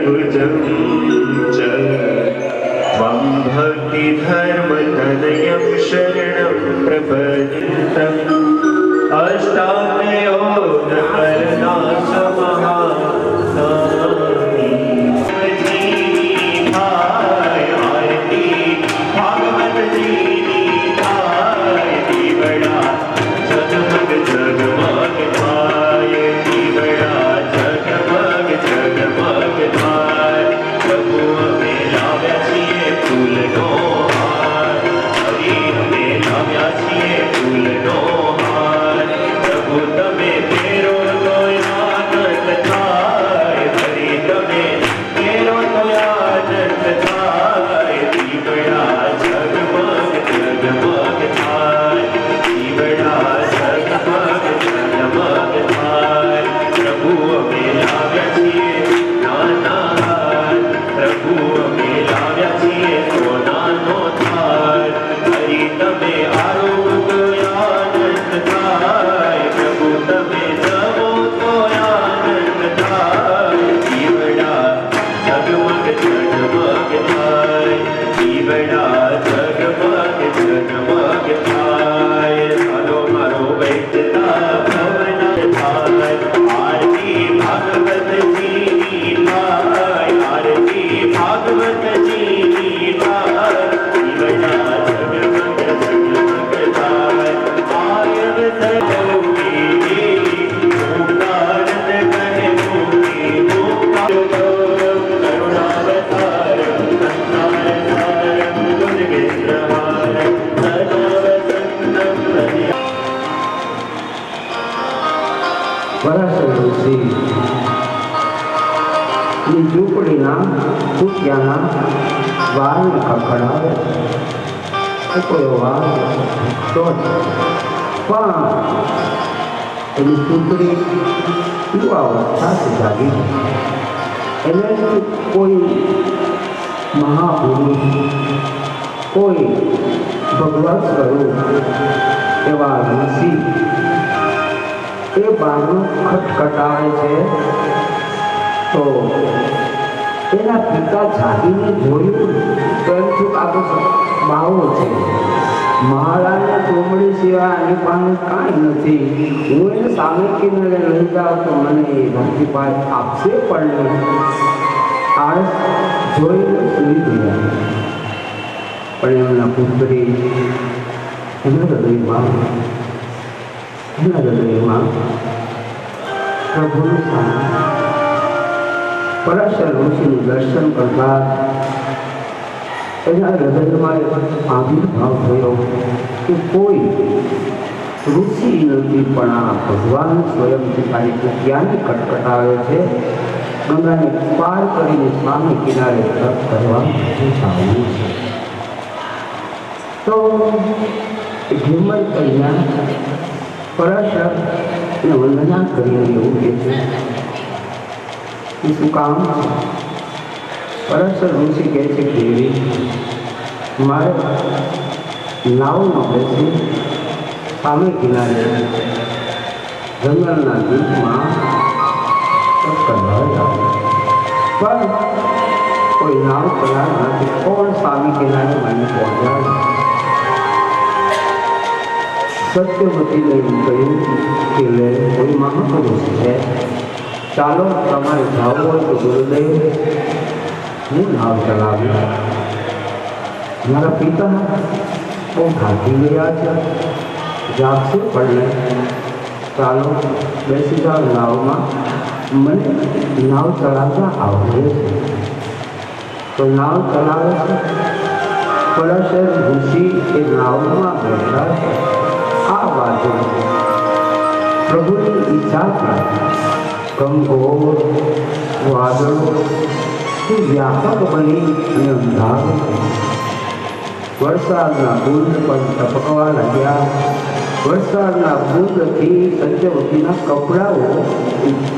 चतुर्भुजं च त्वं भक्तिधर्मतनयं शरणं प्रपद्यन्तम् अष्टाङ्गयोगकरणाशमहासानि भाय आरती भागवत जीनी भाय दीवड़ा जगमग जगमग भाय दीवड़ा जगमग जगमग भाय प्रभु અમે લાવ્યા છીએ ફૂલનો હાર હરિ અમે લાવ્યા છીએ ફૂલનો હાર પ્રભુ તમે ફેરો તો આનંદ થાય હરિ તમે ફેરો તો આનંદ થાય દીવડા જગમગ જગમગ થાય દીવડા જગમગ જગમગ થાય પ્રભુ અમે લાવ્યા છીએ નાના હાર પ્રભુ અમે લાવ્યા છીએ સોનાનો થાળ હરિ તમે આરોગ તો આનંદ થાય પ્રભુ તમે જવો તો આનંદ થાય દીવડા જગમગ જગમગ થાય દીવડા જગમગ જગમગ થાય ચાલો મારો વૈદ્યતા ભવન થાય આરતી ભાગવતજીની થાય આરતી ભાગવતજીની થાય દીવડા જગમગ જગમગ થાય આયવ સર્વોપી ઓંકારત કહે મોટી કરુણાવતારમ સંસારસારમ ગુણવિગ્રહારમ સદા વસંતમ હરિ પરાશર ઋષિની ઝૂંપડીના કુટિયાના વારને ખખડાવે કોઈ વાર તો પણ એની ઝૂંપડી યુવાવસ્થાથી જાગી એને કોઈ મહાપુરુષ કોઈ ભગવત સ્વરૂપ એવા ઋષિ એ બારણું ખટખટાવે છે તો એના પિતા જાગીને જોયું તો એમ થયું આ તો બાવો છે મહારાજના ચોમડી સિવાય આની પાસે કાંઈ નથી હું એને સામે કિનારે લઈ જાઉં તો મને એ ભક્તિપાત આપશે પણ નહીં આળસ જોઈને સુઈ ગયા પણ એમના પુત્રી એના હૃદયમાં પ્રભુનું સ્થાન પરાશર ઋષિનું દર્શન કરતા એના હૃદયમાં આવિર્ભાવ થયો કે કોઈ ઋષિ નથી પણ આ ભગવાન સ્વયંથી તારી કુટિયાને ખટખટાવે છે ગંગાને પાર કરીને સામે કિનારે તપ કરવા આવ્યું છે તો હિંમત કન્યા પરાશરને વંદના કરીને એવું કહે છે એ શું કામ છે પરાશર ઋષિ કહે છે કે મારે નાવમાં બેસી સામે કિનારે જંગલના દીપમાં પણ કોઈ નાવ તૈયાર નથી કોણ સામે કિનારે મને પહોંચાડે સત્યવતીને એવું કહ્યું કે લે કોઈ મહાપુરુષ છે ચાલો તમારે જવું હોય તો ગુરુદેવ હું નાવ ચલાવી મારા પિતા બહુ થાકી ગયા છે જાગશે પણ ચાલો બેસી જાઓ નાવમાં મને નાવ ચલાવતા આવડે છે તો નાવ ચલાવે છે પરાશર ઋષિ એ નાવમાં બેઠા છે આ બાજુ પ્રભુની ઈચ્છા ગંગોર વાદળો એ વ્યાપક બની અને અંધારો વરસાદના બુંદ પણ ટપકવા લાગ્યા વરસાદના બુંદથી સત્યવતીના કપડાઓ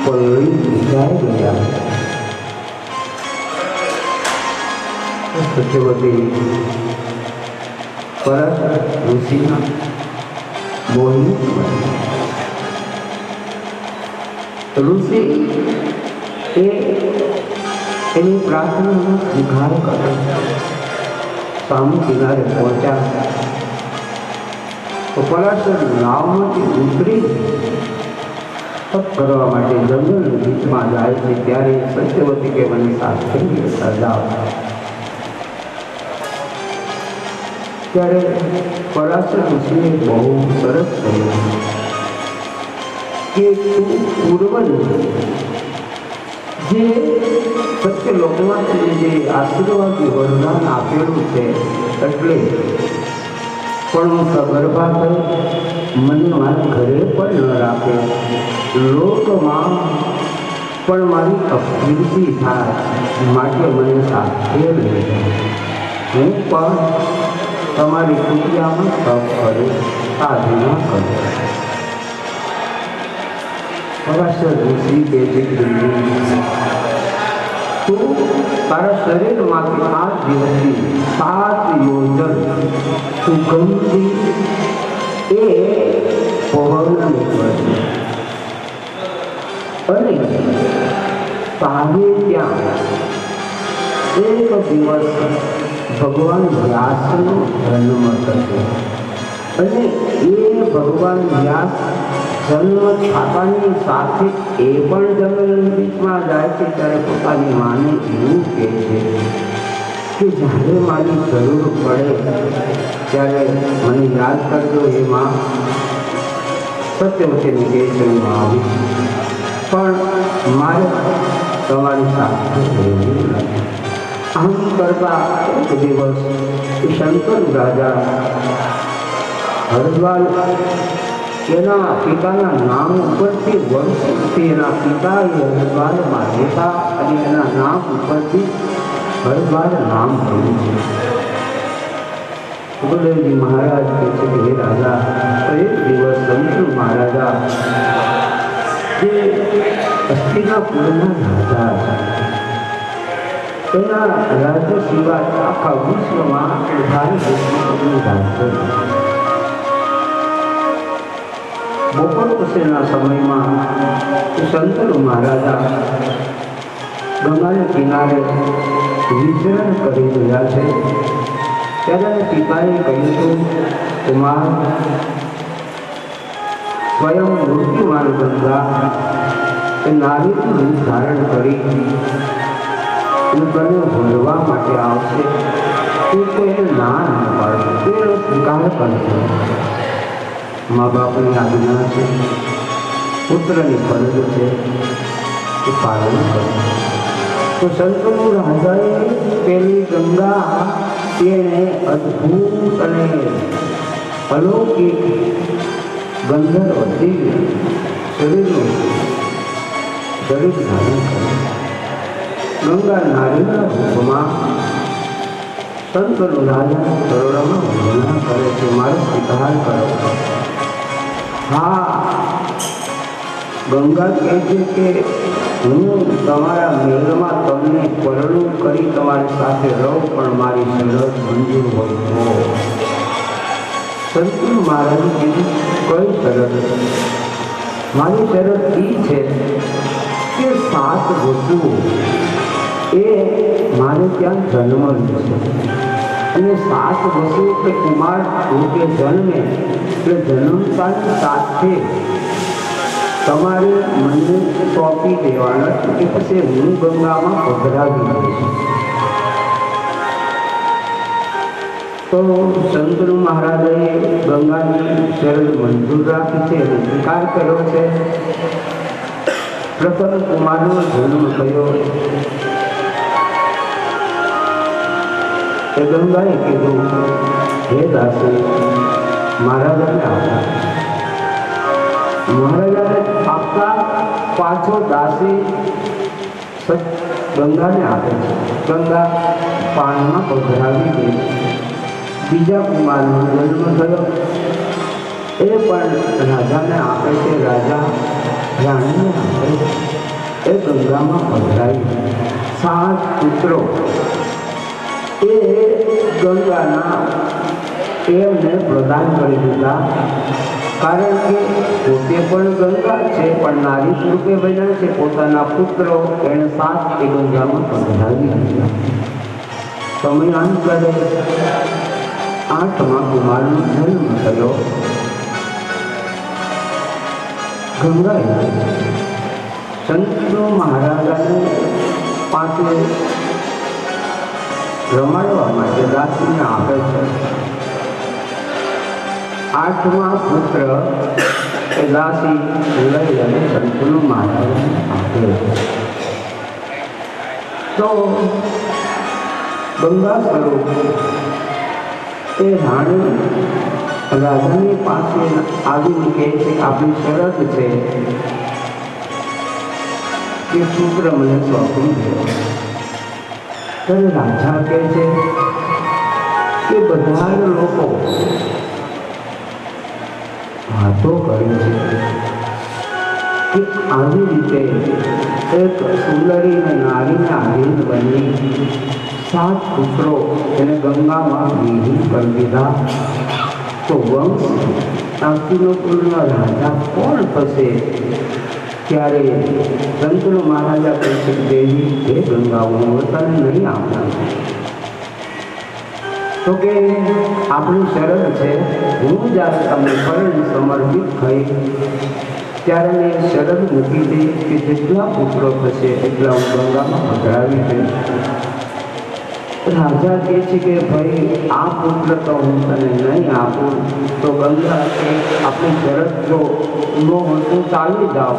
પલળી ભીંજાઈ ગયા સત્યવતી પરાશર ઋષિના બોલી ઋષિ એ એની પ્રાર્થનાનો સ્વીકાર કર્યો. સામે કિનારે પહોંચ્યા તો પરાશર નાવમાંથી ઉતરી તપ કરવા માટે જંગલની બીચમાં જાય છે. ત્યારે સત્યવતી કે મને સાથે સજાવ. ત્યારે પરાશર ઋષિએ બહુ સરસ કહ્યું કે તું પૂર્વજ જે સત્ય લોકમાં જે આશીર્વાદી વરદાન આપેલું છે એટલે પણ હું સગર્ભા થઈ મને મારા ઘરે પણ ન રાખે, લોકમાં પણ મારી અકીર્તિ થાય, માટે મને સાથે લઈ જાય. હું પણ તમારી પૂજામાં તપ કરી સાધના કરું. પરાશર ઋષિ કે જે તું તારા શરીરમાંથી 8 દિવસથી 7 યોજન સુગંધી એ પવન નીકળશે અને તારે ત્યાં એક દિવસ ભગવાન વ્યાસનો જન્મ થશે અને એ ભગવાન વ્યાસ જન્મ થતાની સાથે એ પણ જંગલની બીચમાં જાય છે. ત્યારે પોતાની માને એવું કહે છે કે જ્યારે મારી જરૂર પડે ત્યારે મને યાદ કરજો. એ માં સત્યવતીને કહે છે હું આવીશ, પણ મારે તમારી સાથે રહેવું નથી. આમ કરતા એક દિવસ શંકર રાજા હરદ્વાર એના પિતાના નામ ઉપરથી વર્ષોથી એના પિતા એ હરદ્વારમાં રહેતા અને એના નામ ઉપરથી હરદ્વાર નામ થયું છે. સુખદેવજી મહારાજ કહે છે કે હે રાજા, એક દિવસ શંકર મહારાજા જે હસ્તિનાપુરના રાજા હતા, એના રાજ્ય સિવાય આખા વિશ્વમાં ભારત દેશનું રાજ્ય. બપોર પછીના સમયમાં શંકર મહારાજા ગંગાના કિનારે વિચરણ કરી રહ્યા છે. ત્યારે પિતાએ કહ્યું કુમાર, સ્વયં મૃત્યુમાન ગંગા એ નારીનું રૂપ ધારણ કરી અને તને ભરવા માટે આવશે. તું તો એને ના પાડે, એનો સ્વીકાર કરજો. મા બાપની આજ્ઞા છે, પુત્રની ફરજ છે, એ પાલન કરે. તો શંકરુ રાજાએ પેલી ગંગા એને અદ્ભુત અને અલૌકિક ગંધર્વ દિવ્ય શરીરનું શરીર ધારણ કરે. ગંગા નારીના રૂપમાં શંકર રાજાના ચરણોમાં વંદના કરે છે. મારો સ્વીકાર કરો. હા, ગંગા કહે છે કે હું તમારા મહેલમાં તમને પરણું કરી તમારી સાથે રહું, પણ મારી શરત મંજૂર હોય તો. શંકર મહારાજે કીધું કઈ શરત? મારી શરત એ છે કે 7 વસ્તુઓ એ મારે ત્યાં જન્મ છે અને 7 વસ્તુ કે કુમાર રૂપે જન્મે એટલે જન્મતાની સાથે તમારે મને સોંપી દેવાના કે પછી હું ગંગામાં પધરાવી દઈશ. તો શંકર મહારાજે ગંગાની શરત મંજૂર રાખી છે અને સ્વીકાર કર્યો છે. પ્રથમ કુમારનો જન્મ થયો. એ ગંગાએ કીધું હે દાસી, મહારાજાને આપતા. મહારાજાને આપતા પાછો દાસી ગંગાને આપે છે. ગંગા પાણીમાં પધરાવી દે. બીજા કુમારનો જન્મ થયો. એ પણ રાજાને આપે છે. રાજા રાણીને આપે છે. એ ગંગામાં પધરાવી 7 પુત્રો એ ગંગાના એમને પ્રદાન કરી દીધા. કારણ કે પોતે પણ ગંગા છે, પણ નારી સ્વરૂપે બન્યા છે. પોતાના પુત્રો એણે 7 એ ગંગામાં પધરાવી દીધા. સમયાંતરે 8મા કુમારનો જન્મ થયો. ગંગાએ શંતનુ મહારાજાને પાસે રમાડવા માટે દાસીને આપે છે. 8મા પુત્ર એ દાસી લઈ અને શંતનુ મહારાજાને આપે છે. તો ગંગા સ્વરૂપ એ રાણી રાજાની પાસે આવીને કહે છે કે આપણી શરત છે કે પુત્ર મને સોંપી દો. ત્યારે રાજા કહે છે કે બધા જ લોકો વાતો કરે છે કે આવી રીતે એક સુંદરી અને નારીને આધીન બની 7 પુત્રો એને ગંગામાં વિહીન કરી દીધા. તો વંશ શાંતિનો પૂર્ણ રાજા કોણ થશે? ત્યારે શંતનુ મહારાજા કહે છે કે દેવી હે ગંગા, હું તને નહીં આપનાર. તો કે આપણી શરત છે, હું જ્યારે તમને પરણે સમર્પિત થઈ ત્યારે મેં શરત મૂકી દઈ કે જેટલા પુત્રો થશે એટલા હું ગંગામાં પધરાવી દઈશ. રાજા કહે છે કે ભાઈ આ પુત્ર તો હું તને નહીં આપું. તો ગંગા કે આપણી શરત જો ન હોય તો ચાલી જાઓ.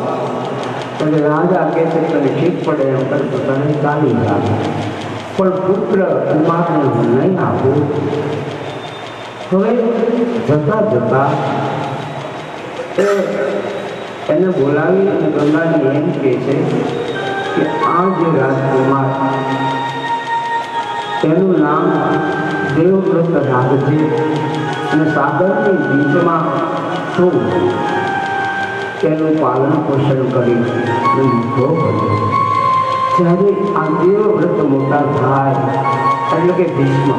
અને રાજા કહે છે તને ઠીક પડે એમ કરતો તને ચાલી જાવ, પણ પુત્ર કુમારને હું નહીં આપું. હવે જતા જતા એને બોલાવી અને ગંગાને એમ કહે છે કે આ જે રાજકુમાર તેનું નામ દેવવ્રત રાખજે અને સાગરની બીચમાં તું તેનું પાલન પોષણ કરી લીધો. જ્યારે આ દેવવ્રત મોટા થાય એટલે કે ભીષ્મ,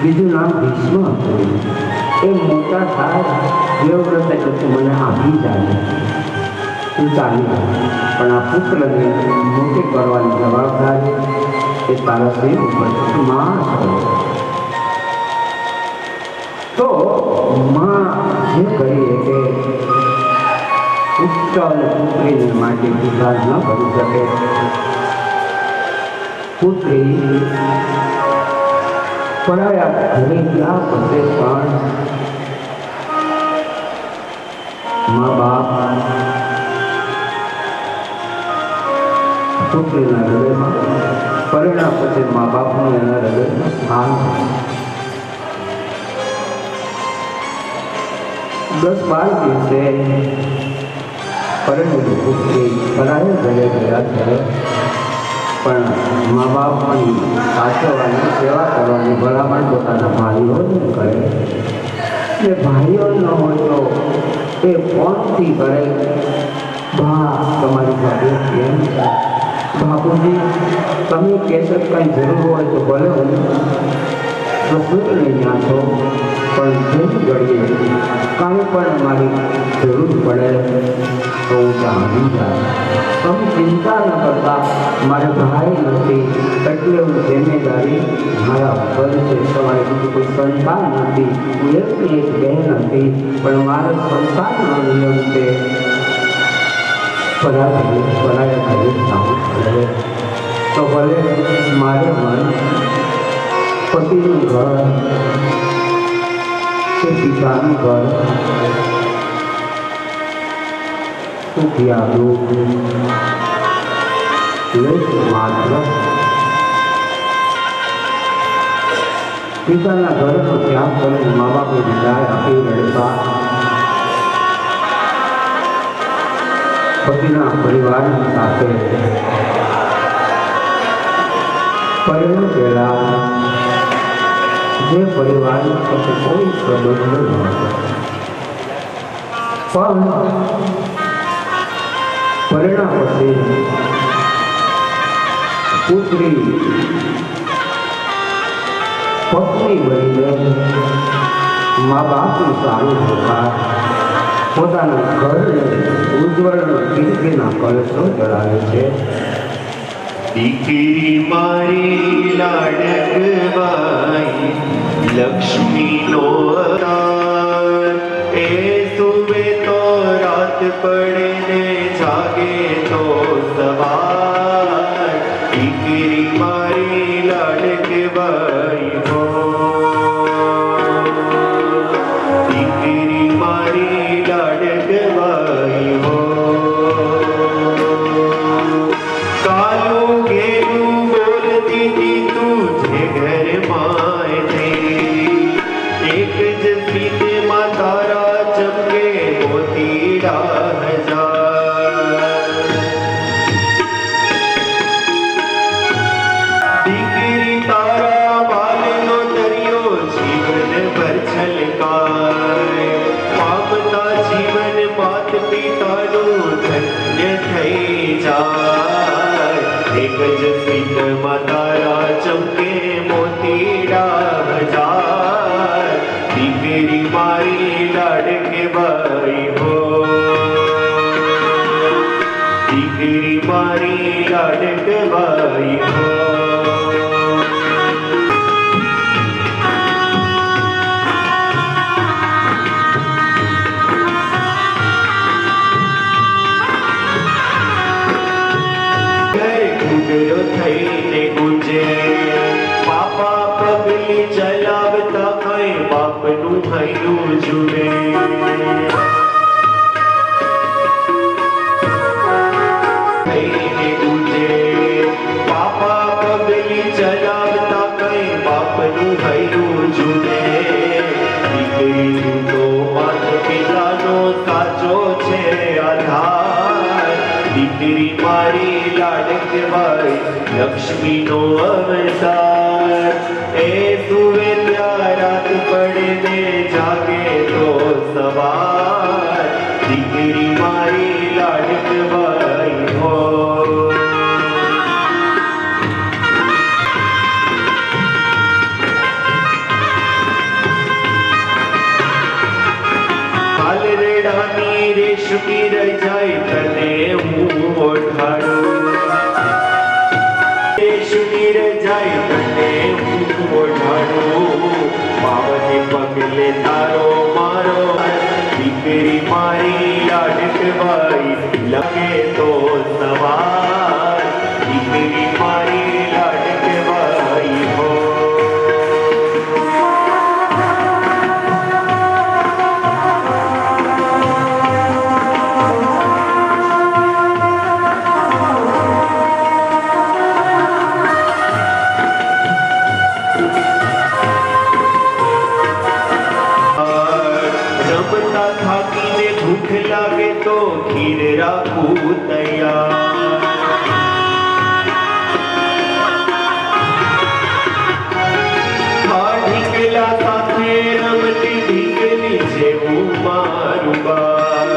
બીજું નામ ભીષ્મ હતું, એ મોટા થાય દેવવ્રત એટલે તું મને આપી જાય, તું ચાલી જાય. પણ આ પુત્રને મોટી કરવાની જવાબદારી એ તારા શિવ ઉપર માં છે. તો માં જે કરીએ કે પુત્ર અને પુત્રીને માટે વિચાર ન કરી શકે. પુત્રી પરાયા ઘરે ગયા પછી પણ મા બાપ પુત્રીના હૃદયમાં પરિણામ પછી મા બાપનું એના હૃદયમાં સ્થાન. 10-12 દિવસે પરિણેલી પુત્રી પરાય ઘરે ગયા છે, પણ મા બાપની સાચવવાની સેવા કરવાની ભલામણ પોતાના ભાઈઓને કરે. એ ભાઈઓ ન હોય તો એ ફોનથી કરે, બા તમારી સાથે કેમ છે? બાપુજી તમે કહેશો કંઈ જરૂર હોય તો ભલે હું રસોઈ લઈ ત્યાં છો, પણ જે ઘડીએ કાંઈ પણ અમારી જરૂર પડે તો હું ત્યાં આવી જાય. તમે ચિંતા ન કરતા, મારે ભાઈ નથી એટલે હું જિમ્મેદારી મારા ઉપર છે. તમારે બીજું કોઈ સંતાન નથી, હું એકની એક બહેન હતી, પણ મારા સંતાનનો નિયમ છે પરાયા ઘરે કામ કરે. તો ભલે મારે મન પતિનું ઘર કે પિતાનું ઘર સુખિયા દુઃખ લેશ માત્ર પિતાના ઘરનો ત્યાગ કરીને મા બાપે વિદાય આપી રહેતા પતિના પરિવારની સાથે પરિણય પહેલા જે પરિવારની સાથે કોઈ સંબંધ નહોતો, પણ પરિણામ પછી પુત્રી પત્ની બનીને મા બાપનું સારું જોતા પોતાના ઘરને ઉજ્જવળ કીર્તિના કળશો ચડાવે છે. દીકરી મારી લાડકવાઈ લક્ષ્મીનો અવતાર એ સુવે તો રાત પડે ને જાગે તો સવાર દીકરી મારી લાડકવાઈ હો દીકરી મારી લાડકવાઈ હો કાલું ઘેરું બોલતી હતી તુझे ઘર માય તેરી એક જ સીધમાં તારા ચમકે મોતીડા હજાર દીકરી તારા બાલનો દરિયો જીવન ભર છલકાય પામતા જીવન માત પિતાનું ધન્ય થઈ જાય એક જ સ્મિતમાં તારા ચમકે મોતીડા હજાર દીકરી મારી લાડકવાઈ હો દીકરી મારી લાડકવાઈ હો ઘૂઘરો થઈને ગુંજે પાપા પગલી ચલાવતા કઈ બાપનું હૈયું જુએ થઈને ગુંજે પાપા પગલી ચલાવતા કઈ બાપનું હૈયું જુએ દીકરીનું તો માત પિતાનો સાચો છે આધાર દીકરી મારી લાડકવાઈ લક્ષ્મીનો અવતાર એ સુવે ત્યાં રાત પડે ને જાગે તો સવાર દીકરી મારી લાડકવાઈ હો હાલ રેડાની રેશમી રહી જાય તને હું ઓઢાડું રેશમી રહી જાય તને હું ઓઢાડું પાવને પગલે તારો મારો દીકરી મારી લાડકવાઈ લગે તો સવાર દીકરી મારી લાડકવાઈ હો રમતા થાકીને ભૂખ લાગે તો ખીર રાખું તૈયાર ઢીકલા સાથે રમતી ઢીકલી જેવું મારું બાળ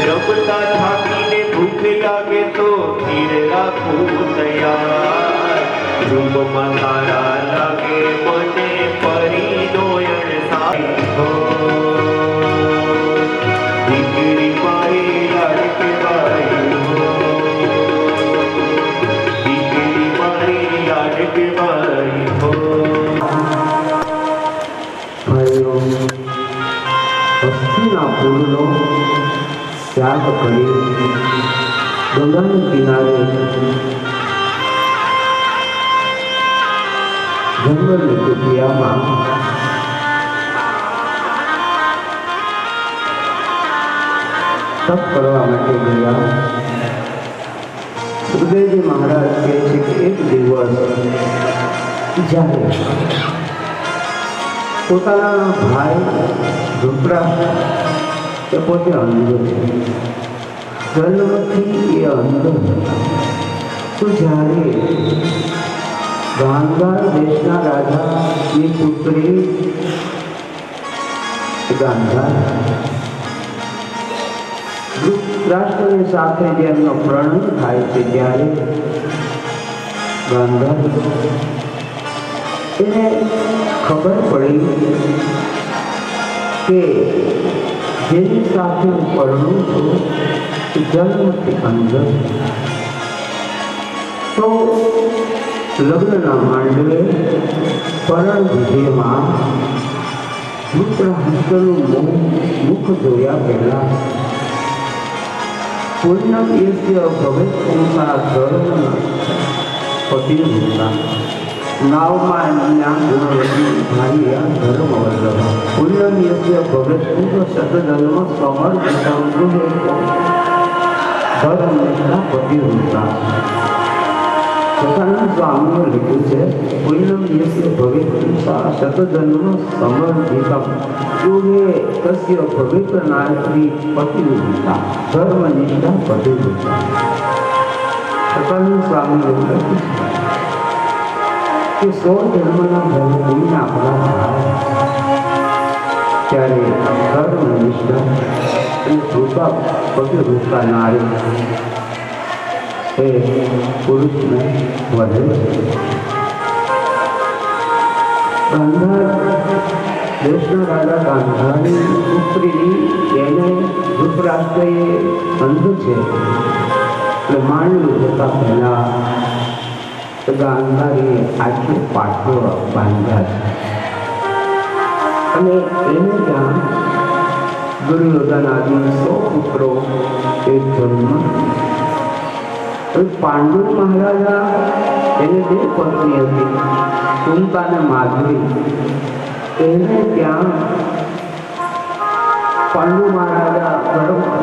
રમતા થાકીને ભૂખ લાગે તો ખીર રાખું તૈયાર રૂમમાં તારા લાગે મને પરી નોયણ સાઈ હો દીકરી મારી લાડકવાઈ હો દીકરી મારી લાડકવાઈ હો ભાઈઓ, હસ્તિનાપુરનો ત્યાગ કરી ગંગાના કિનારે જંગલની કુટિયામાં તપ કરવા માટે ગયા. સુખદેવજી મહારાજ કહે છે કે એક દિવસ જ્યારે પોતાના ભાઈ ધૃતરાષ્ટ્ર એ પોતે અંધ છે, જન્મથી એ અંધ તો જ્યારે ગાંધાર દેશના રાજાની પુત્રી ગાંધાર ધૃતરાષ્ટ્રની સાથે જેમનો પ્રણય થાય છે ત્યારે ગાંધાર એને ખબર પડી કે જેની સાથે હું પરણું છું એ જન્મથી અંદર. તો લગ્નના માંડવે પરણ વિધિમાં ધૃતરાષ્ટ્રનું મુખ જોયા પહેલા પૂર્ણમ યસ્ય ભવેત પુંસા ધર્મ પતિર્ભૂતા નાવમાં ગુણવતી ભાર્યા ધર્મ વલ્લભ પૂર્ણમ યસ્ય ભવેત પુંસ શતજન્મ સમર્પિતમ ગૃહે ધર્મનિષ્ઠા પતિર્ભૂતા. સદાનંદ સ્વામીએ લખ્યું છે પૂર્ણમ યસ્ય ભવેત પુંસા શતજન્મ સમર્પિતમ ગૃહે તસ્ય ભવેત નારી પતિર્ભૂતા ધર્મનિષ્ઠા પતિર્ભૂતા. સદાનંદ સ્વામીએ લખ્યું કે 100 જન્મના ધર્મ કોઈના આપણા થાય ત્યારે ધર્મનિષ્ઠા અને કૃપા પતિર્ભૂતા નારી એ પુરુષને વધે છે. ગાંધાર દેશના રાજા ગાંધારની પુત્રીની એને ધૃતરાષ્ટ્રએ અંધ છે એટલે માંડવું જતા પહેલા ગાંધારીએ આટલું પાઠો બાંધ્યા છે અને એને ત્યાં દુર્યોધન આદિ 100 પુત્રો એ જન્મ. પાંડુ મહારાજા એને 2 પત્ની હતી કુંતા અને માધવી. એને ત્યાં પાંડુ મહારાજા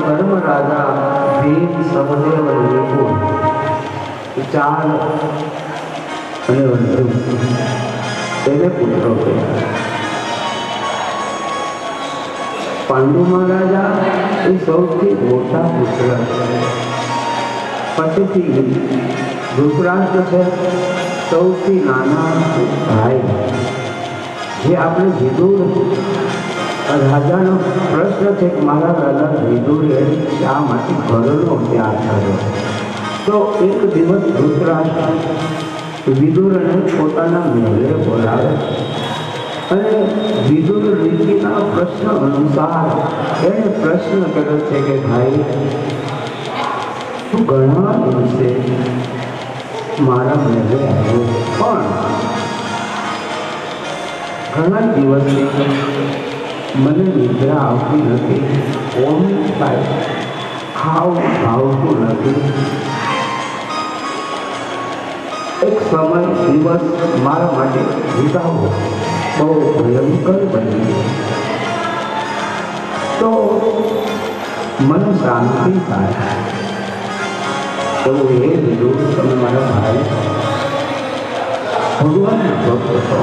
ધર્મ રાજા ભીમ સહદેવ અને નિપુણ 4 અને અર્જુન એને પુત્રો થયા. પાંડુ મહારાજા એ સૌથી મોટા પુત્ર. પછીથી ધૃતરાષ્ટ્ર છે સૌથી નાના ભાઈ. જે આપણે વિદુર રાજાનો પ્રશ્ન છે કે મારા રાજા વિદુરે શા માટે ઘરનો ત્યાગ કર્યો. તો એક દિવસ ધૃતરાષ્ટ્ર વિદુરને પોતાના મહેલે બોલાવે અને વિદુર રીતિના પ્રશ્ન અનુસાર એને પ્રશ્ન કર્યો છે કે ભાઈ તું ઘણા દિવસે મારા મહેલે આવ્યો પણ ઘણા દિવસથી મને નિદ્રા આવતી નથી, ઓમ થાય ખાવું ભાવતું નથી. એક સમય દિવસ મારા માટે વિતાવો બહુ ભયંકર બની ગયો તો મને શાંતિ થાય. એવું એ લીધું તમે મારા ભાઈ ભગવાનના ભક્ત છો.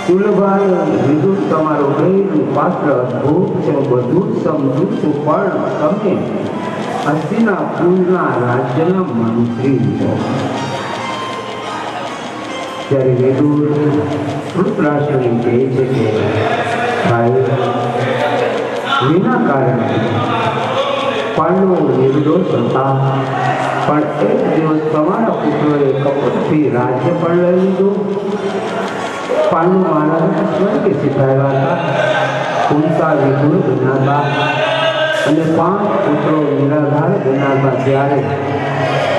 કુલભાઈ વિદુર તમારું પ્રેમનું પાત્ર અદભુત છે, બધું જ સમજું છું, પણ તમે હસ્તિનાપુરના રાજ્યના મંત્રી છો. ત્યારે વિદુર ધૃતરાષ્ટ્રને કહે છે કે ભાઈ વિના કારણે પાંડવો નિર્દોષ હતા, પણ એક દિવસ તમારા પુત્રોએ કપટથી રાજ્ય પણ લઈ લીધું. પાંડુ મહારાજને સ્વર્ગે સિધાવ્યા હતા, કુંતા વિધુર બન્યા હતા અને 5 પુત્રો નિરાધાર બન્યા હતા. ત્યારે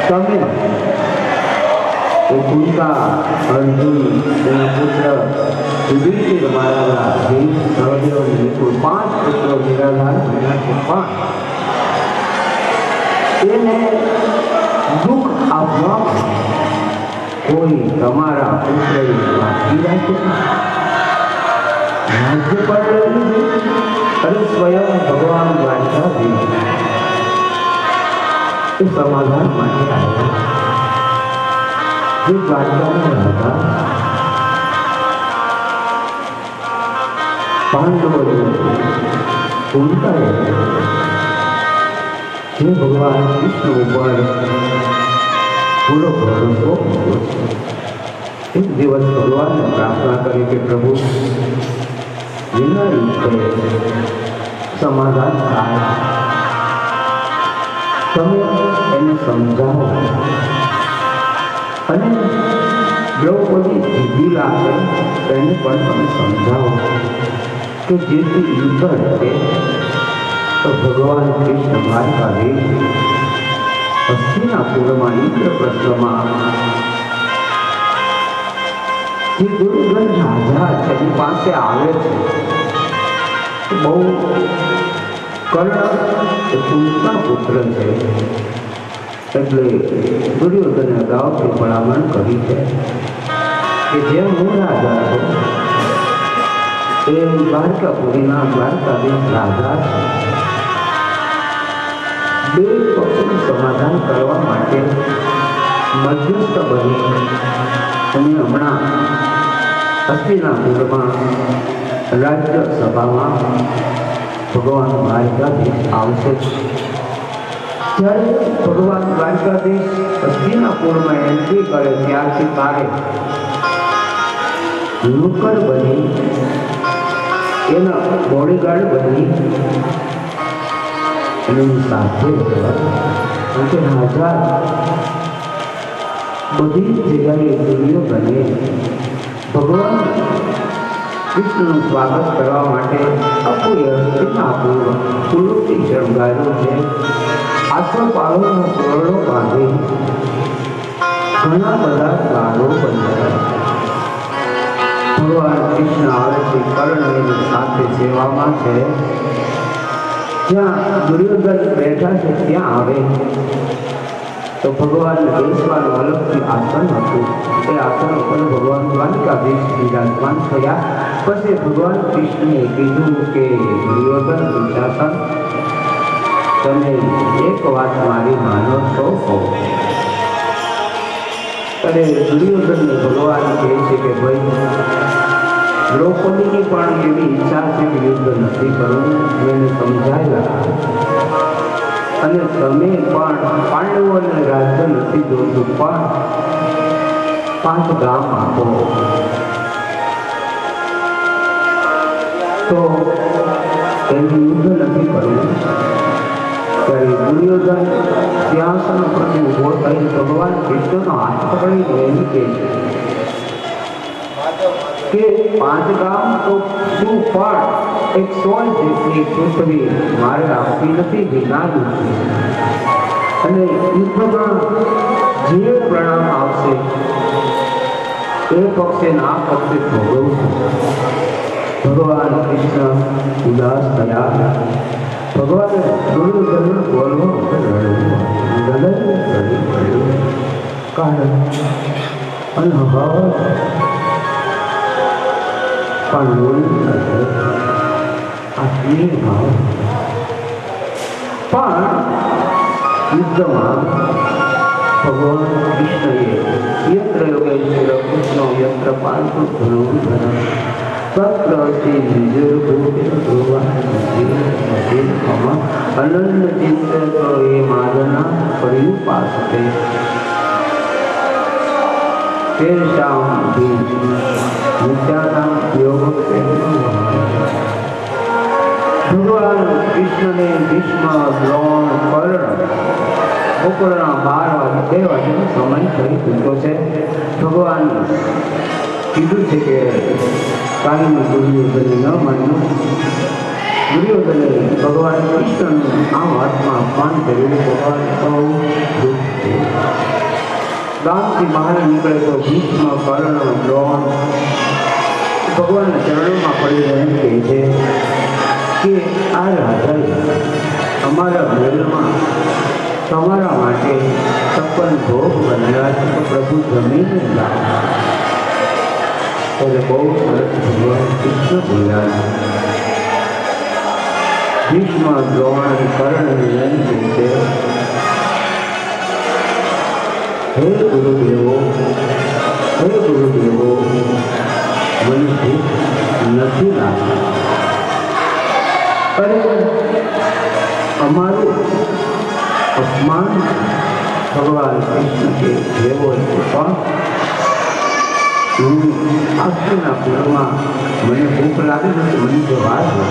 તમે કુંતા, અર્જુન, તેના પુત્ર યુધિષ્ઠિર મહારાજા, ભીમ, સહદેવ અને નિપુણ 5 પુત્રો નિરાધાર બન્યા છે. પણ એને દુઃખ આપવા કોઈ તમારા પુત્રએ બાકી રાખ્યું રાજ્ય પણ અને સ્વયં ભગવાન દ્વારકાધીશ એ સમાધાન માટે આવ્યા. જે દ્વારકામાં હતા પાંડવોએ કુંતાએ જે ભગવાન કૃષ્ણ ઉપર પૂરો ભરોસો મૂક્યો છે. એક દિવસ ભગવાનને પ્રાર્થના કરી કે પ્રભુ વિના યુદ્ધે સમાધાન થાય, તમે એને સમજાવો. અને દ્રૌપદી જીદી લાગે એને પણ તમે સમજાવો. કે જેથી યુદ્ધ હશે તો ભગવાન કૃષ્ણ દ્વારકાધીશ હસ્તિનાપુરમાં ઇન્દ્રપ્રસ્થમાં જે દુર્ગંધ રાજા છે એની પાસે આવે છે. બહુ કર્ણ એ કુંતના પુત્ર છે એટલે દુર્યોધને અગાઉથી ભલામણ કરી છે કે જેમ હું રાજા છું એ દ્વારકાપુરીના દ્વારકાધીશ રાજા છે. બે પક્ષનું સમાધાન કરવા માટે મધ્યસ્થ બની અને હમણાં હસ્તિનાપુરમાં રાજ્યસભામાં ભગવાન દ્વારકાધીશ આવશે. જ્યારે ભગવાન દ્વારકાધીશ હસ્તિનાપુરમાં એન્ટ્રી કરે ત્યારથી તારે નુકર બની એના બોડીગાર્ડ બની એની સાથે રાજા બધી જગ્યાએ દુર્યોધને ભગવાન કૃષ્ણનું સ્વાગત કરવા માટે હસ્તિનાપુર ફૂલોથી શણગાર્યું છે. આસોપાલવનો તોરણો બાંધી ઘણા બધા દ્વારો બંધાયા. ભગવાન કૃષ્ણ આવે છે. કર્ણ એની સાથે સેવામાં છે. જ્યાં દુર્યોધન બેઠા છે ત્યાં આવે તો ભગવાન બેસવાનું અલગથી આસન હતું. એ આસન ઉપર ભગવાન દ્વારકાધીશ વિરાજમાન થયા. પછી ભગવાન કૃષ્ણએ કીધું કે દુર્યોધન દુશાસન તમે એક વાત મારી માનો છો કહો. અને દુર્યોધનને ભગવાન કહે છે કે ભાઈ દ્રૌપદીની પણ એવી ઈચ્છા છે કે યુદ્ધ નથી કરવું. એને સમજાવ્યા અને તમે પણ પાંડવોને રાજ્ય નથી જોતું પણ 5 ગામ આપો તો એનું યુદ્ધ નથી કરવું. ત્યારે દુર્યોધન સિંહાસન પરથી ઊભો થઈ ભગવાન કૃષ્ણનો હાથ પકડીને એમ કહે છે કે 5 ગામ તો શું પણ 100 જેટલી પૃથ્વી મારે આપવી નથી વિના નથી. અને યુદ્ધમાં જે પ્રણામ આવશે એ પક્ષે ના પક્ષે ભોગવું છું. ભગવાન કૃષ્ણ ઉદાસ થયા. ભગવાને દુર્યોધનને બોલવા કારણ અનભાવ પણ આત્મીય ભાવ પણ યુદ્ધમાં ભગવાન કૃષ્ણએ યત્ર યોગેશ્વર કૃષ્ણ યત્ર પાર્થો ધનુ ધન તત્ર અસ્તિ નિજર્ભૂતે ભગવાન અનન્ય ચિંતન એ માદના પર્યુપાસતે તેષાં નિત્યાનામ યોગ ભગવાન કૃષ્ણને ભીષ્મ દ્રોણ કર્ણ બપોરના 12 વાગ્યાનો સમય થઈ ચૂક્યો છે. ભગવાન કીધું છે કે કાલનું દુર્યોધને ન માન્યું. દુર્યોધને ભગવાન કૃષ્ણનું આ વાતમાં અપમાન કર્યું. ભગવાન બહુ દુઃખ છે. ગામથી બહાર નીકળે તો ભીષ્મ કર્ણ દ્રોણ ભગવાનના ચરણોમાં પડી એમ કહે છે કે આ રાજાએ અમારા મહેલમાં તમારા માટે 56 ભોગ બનાવ્યા છે તો પ્રભુ જમીને લાવ. ત્યારે બહુ સરસ ભગવાન કૃષ્ણ બોલ્યા. ભીષ્મ દ્રોણ અને કર્ણ એમ કહે છે હે ગુરુદેવો મને ભૂખ નથી લાગતી. અરે અમારું અપમાન ભગવાન કૃષ્ણ કે જેવો પણ હું હસ્તિનાપુરમાં મને ભૂખ લાગી નથી. મને જવા દો.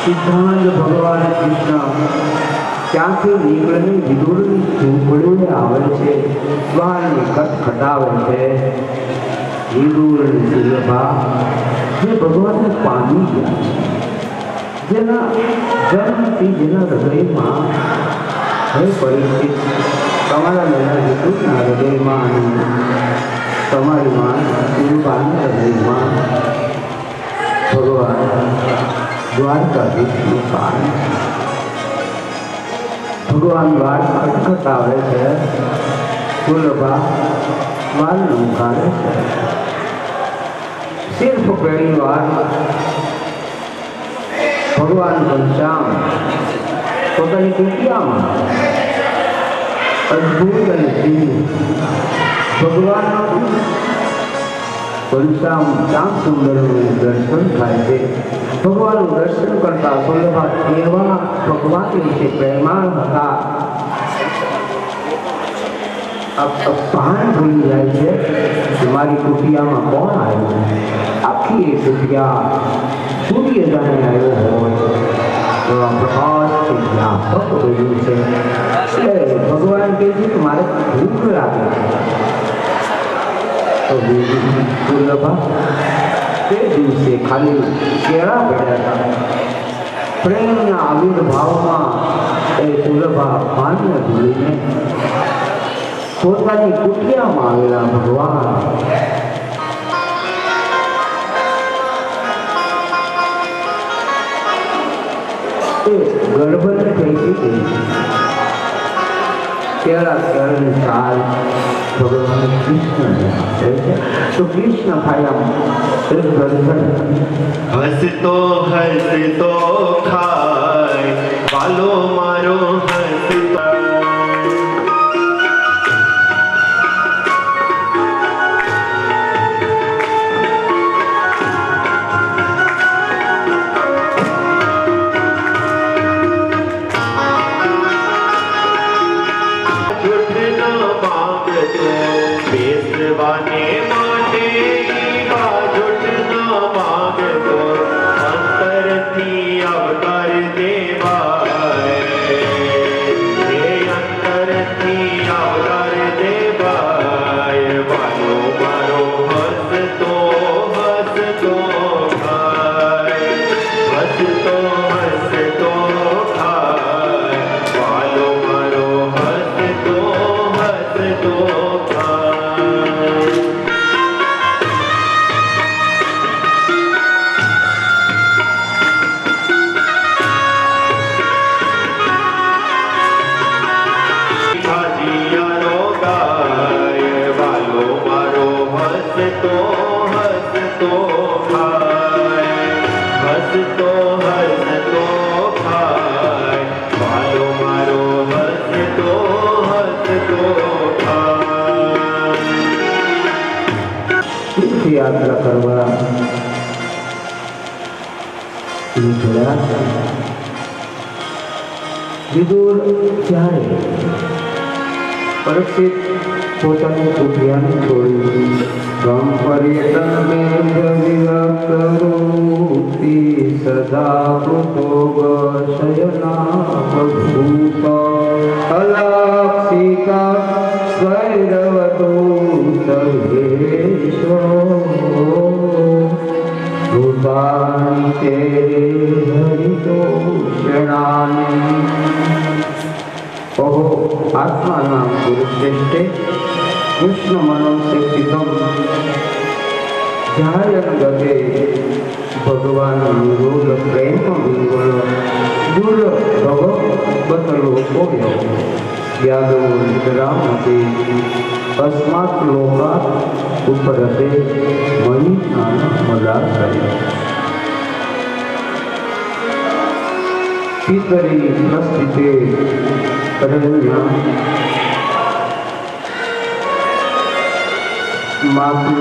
સિદ્ધાંત ભગવાન કૃષ્ણ ત્યાંથી નીકળીને વિદુરની ઝૂંપડીએ આવે છે. દ્વારની ખટખટાવે છે. વિદુર અને સુલભા જે ભગવાનને પામી ગયા છે, જેના જન્મથી જેના હૃદયમાં હે પરિચિત તમારા મેળા વિદુરના હૃદયમાં અને તમારી માં સુલભાના હૃદયમાં ભગવાન દ્વારકાધીશનું કાન ભગવાન વાર ખટખટાવે છે, સુલભા વાર નમકારે છે. સિર્ફ પહેલી વાર ભગવાન ઘનશ્યામ પોતાની કુટિયામાં અદ્ભુત અને દિવ્ય ભગવાનનું ઘનશ્યામ શ્યામ સુંદરનું દર્શન થાય છે. ભગવાનનું દર્શન કરતા સુલભા એવા ભગવાન વિશે પ્રેમાળ હતા, ભાન ભૂલી જાય છે કે મારી કુટિયામાં કોણ આવ્યું. આખી એ કુટિયા સૂર્ય જાણે આવ્યો હોય એવા પ્રકાશથી વ્યાપક બન્યું છે. એટલે ભગવાન કહે છે કે મારે ભૂખ લાગે તો સુલભા તે દિવસે ખાલી કેળા પડ્યા હતા. પ્રેમના આવિર્ભાવમાં એ સુલભા ભાનને ભૂલીને પોતાની કુટિયામાં આવેલા ભગવાન એ ગર્ભને થઈ ગઈ. કેળા કેળાની ચાલ ભગવાન કૃષ્ણ તો કૃષ્ણ ખાયા હસતો હસતો ખાય વાલો મારો હસતો બેસવાને માટે બાજુટ ન માંગતો અંતરથી અવતાર દેવાય, હે અંતરથી અવતાર દેવાય વાલો મારો હસતો હસતો ખાય, હસતો હસતો ખાય વાલો મારો હસતો હસતો યાત્રા કરવા નીકળ્યા. વિદુર જ્યારે પરીક્ષિત પોતાની કુટિયાને છોડી ગમ પર્યટન સદા શયનાભૂત અલાક્ષિકા સ્વૈરવતો ભૂતાની તેરે હરિતો શરણાની. ઓહો આત્માનામ ગુરુશ્રેષ્ઠે કૃષ્ણ મનોસે ચિતમ જાયન ગતે ભગવાન વિરોધ પ્રેમ વિવળ દુર ભવ બતલો કોયો યાદો નિતરામતે અસ્માત લોકાત ઉપરતે મયી સ્નાન મદાશ્રય પિતરી પ્રસ્થિતે કરણ્યા માતૃ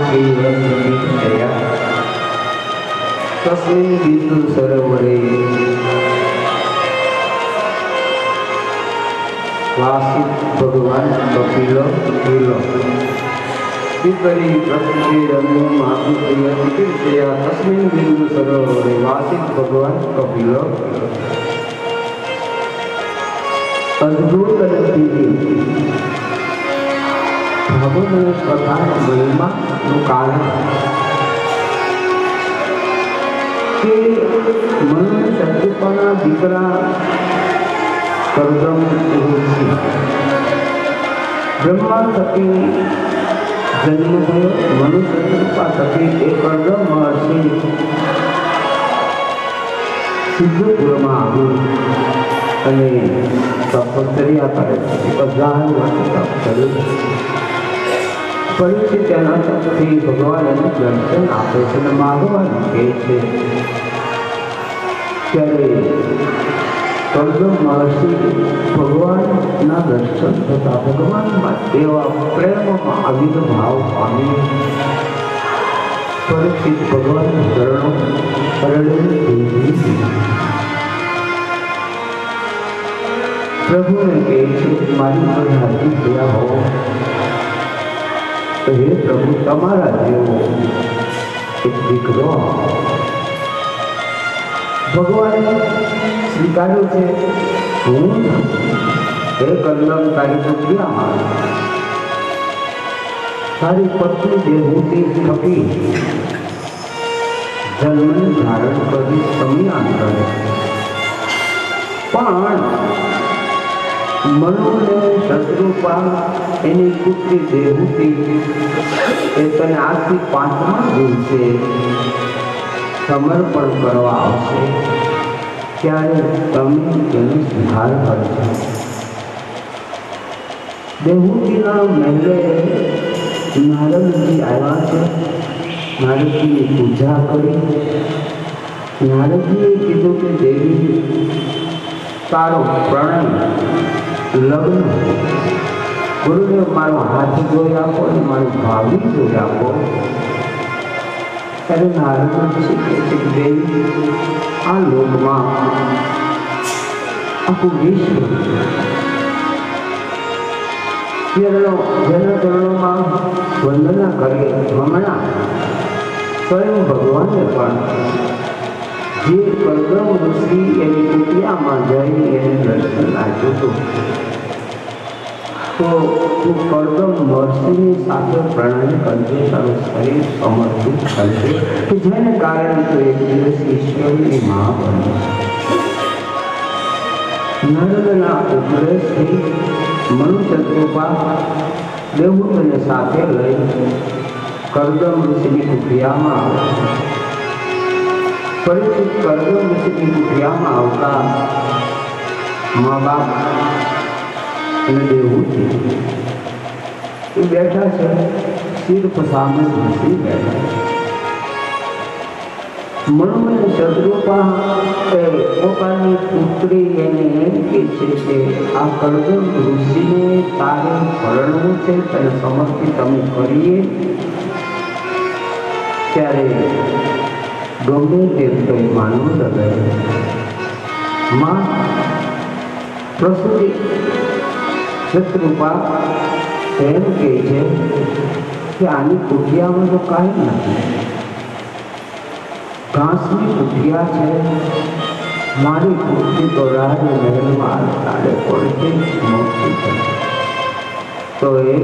તસ્મિન બિંદુ સરોવરે વાસિત ભગવાન કપિલ પિતરી પ્રસ્થિતે રમ્ય માતૃ તસ્મિન બિંદુ સરોવરે વાસિત ભગવાન કપિલ અદ્ભુત ભાગવત કથા મહિમાનું કારણ કે મનુ શત્રુપાના દીકરા કરદમ ઋષિ બ્રહ્મા થકી જન્મ થયો. મનુ શત્રુપા થકી એ કરદમ મહર્ષિ સિદ્ધપુરમાં આવ્યું અને તપશ્ચર્યા કરે છે. 1000 વર્ષ તપ કર્યું. ફરીથી તેના તપથી ભગવાન એને દર્શન આપે છે અને માગવાનું કહે છે. ત્યારે કરદમ મહર્ષિ ભગવાનના દર્શન થતા ભગવાનમાં એવા પ્રેમમાં આવિર્ભાવ પામી ફરીથી ભગવાનનું શરણો પ્રભુને કહે છે મારી પર હાજર થયા હો તો હે પ્રભુ તમારા જેવો એક દીકરો ભગવાને સ્વીકાર્યું છે. હું હે કરદમ તારી પુત્રીમાં તારી પત્ની દેહૂતી થકી જન્મને ધારણ કરી સમયાંતરે પણ મનુને શત્રુપા એની પુત્રી દેહૂતી એ તને આજથી 5મા દિવસે સમર્પણ કરવા આવશે ત્યારે તમે તેનો સ્વીકાર કરજો. દેહૂતીના મહેલે નારદજી આવ્યા છે. નારદજીની પૂજા કરી. નારદજીએ કીધું કે દેવી તારો પ્રણય લગ્ન ગુરુદેવ મારો હાથ જોઈ આપો અને મારું ભાવિ જોઈ આપો. ત્યારે નારદજી કહે છે કે દેવી આ લોકમાં આખું વિશ્વ જેના ચરણોમાં વંદના કરીએ હમણાં સ્વયં ભગવાને પણ જે કરદમ ઋષિ એની કુટિયામાં જઈને એને દર્શન આપ્યું હતું તો તું કરદમ મહર્ષિની સાથે પ્રણય કરજે. તારું શરીર સમર્પિત કરજે કે જેને કારણે તું એક દિવસ ઈશ્વરની મા બની. નર્મદના ઉપદેશથી મનુ શત્રુપા દેવહૂતિને સાથે લઈ કરદમ ઋષિની કુટિયામાં આવે. ફરીથી કરદમ ઋષિની કુટિયામાં આવતા મા બાપ અને દેવહૂતિ એ બેઠા છે. શિર સામે ઋષિ બેઠા. મનુ અને શત્રુપા એ પોતાની પુત્રી એને એમ કહે છે કે આ કરદમ ઋષિને તારે પરણવું છે તેને સમર્પિત અમે કરીએ. ત્યારે ગમે તેમ તો માનવું લગે માં પ્રસૂતિ શત્રુપા એમ કહે છે કે આની કુટિયામાં તો કાંઈ નથી. ઘાસની કુટિયા છે. મારી પુત્રી તો રાજમહેલમાં તારે પડશે મોટી છે. તો એ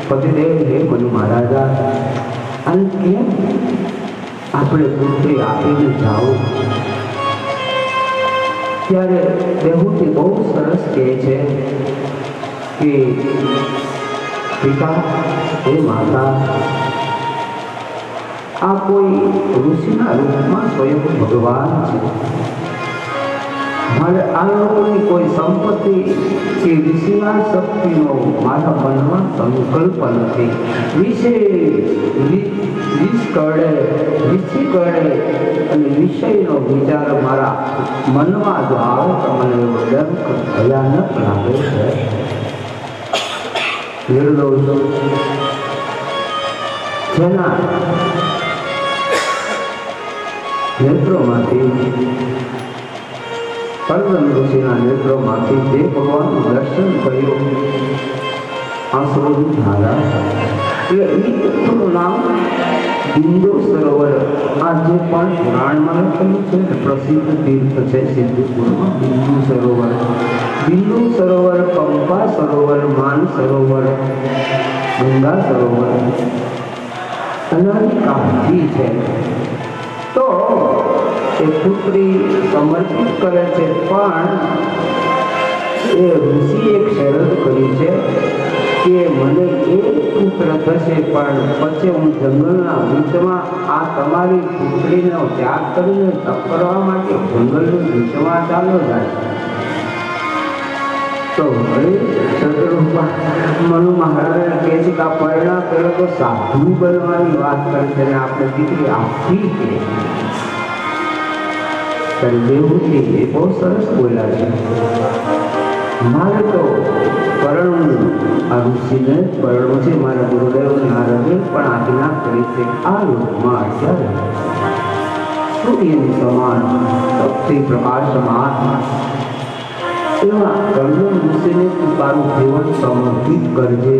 પતિદેવ હે મનુ મહારાજા અને કેમ આપણે પુત્રી આપીને જાઓ. ત્યારે દેહૂતિ બહુ સરસ કહે છે કે પિતા હે માતા આ કોઈ ઋષિના રૂપમાં સ્વયં ભગવાન છે. મારે આ લોકોની કોઈ સંપત્તિ કે ઋષિના શક્તિનો મારા મનમાં સંકલ્પ નથી. ઋષિ કરડે અને વિષયનો વિચાર મારા મનમાં જો આવે તો મને એવો ડંક ભયાનક લાગે છે. નિર્દોષ જેના નેત્રોમાંથી કરદમ ઋષિના નેત્રોમાંથી જે ભગવાનનું દર્શન કર્યું આંસુઓની ધારા. એટલે એ તીર્થનું નામ બિંદુ સરોવર. આ જે પણ પુરાણમાં લખેલું છે પ્રસિદ્ધ તીર્થ છે સિદ્ધપુરમાં બિંદુ સરોવર. બિંદુ સરોવર, પંપા સરોવર, માન સરોવર ગંગા સરોવર અનાદિકાળથી છે. તો એ પુત્રી સમર્પિત કરે છે, પણ એ ઋષિ એક શરત કરી છે કે મને એક પુત્ર થશે, પણ પછી હું જંગલના વૃક્ષમાં આ તમારી પુત્રીનો ત્યાગ કરીને તપ કરવા માટે જંગલના વૃક્ષમાં ચાલ્યો જાય. તો હવે મનુ મહારાજ કહે છે કે આ પરિણામ પહેલા તો સાધુ બનવાની વાત કરે છે અને આપણે દીકરી આપી કે દેવહૂતિ એ બહુ સરસ બોલ્યા છે, મારે તો પરણવું આ ઋષિને જ પરણવું છે. મારા ગુરુદેવ નારદે પણ આજ્ઞા કરી છે આ લોકમાં અત્યારે સૂર્યની સમાન સૌથી પ્રકાશમાન એવા કર્દમ ઋષિને તું તારું જીવન સમર્પિત કરજે.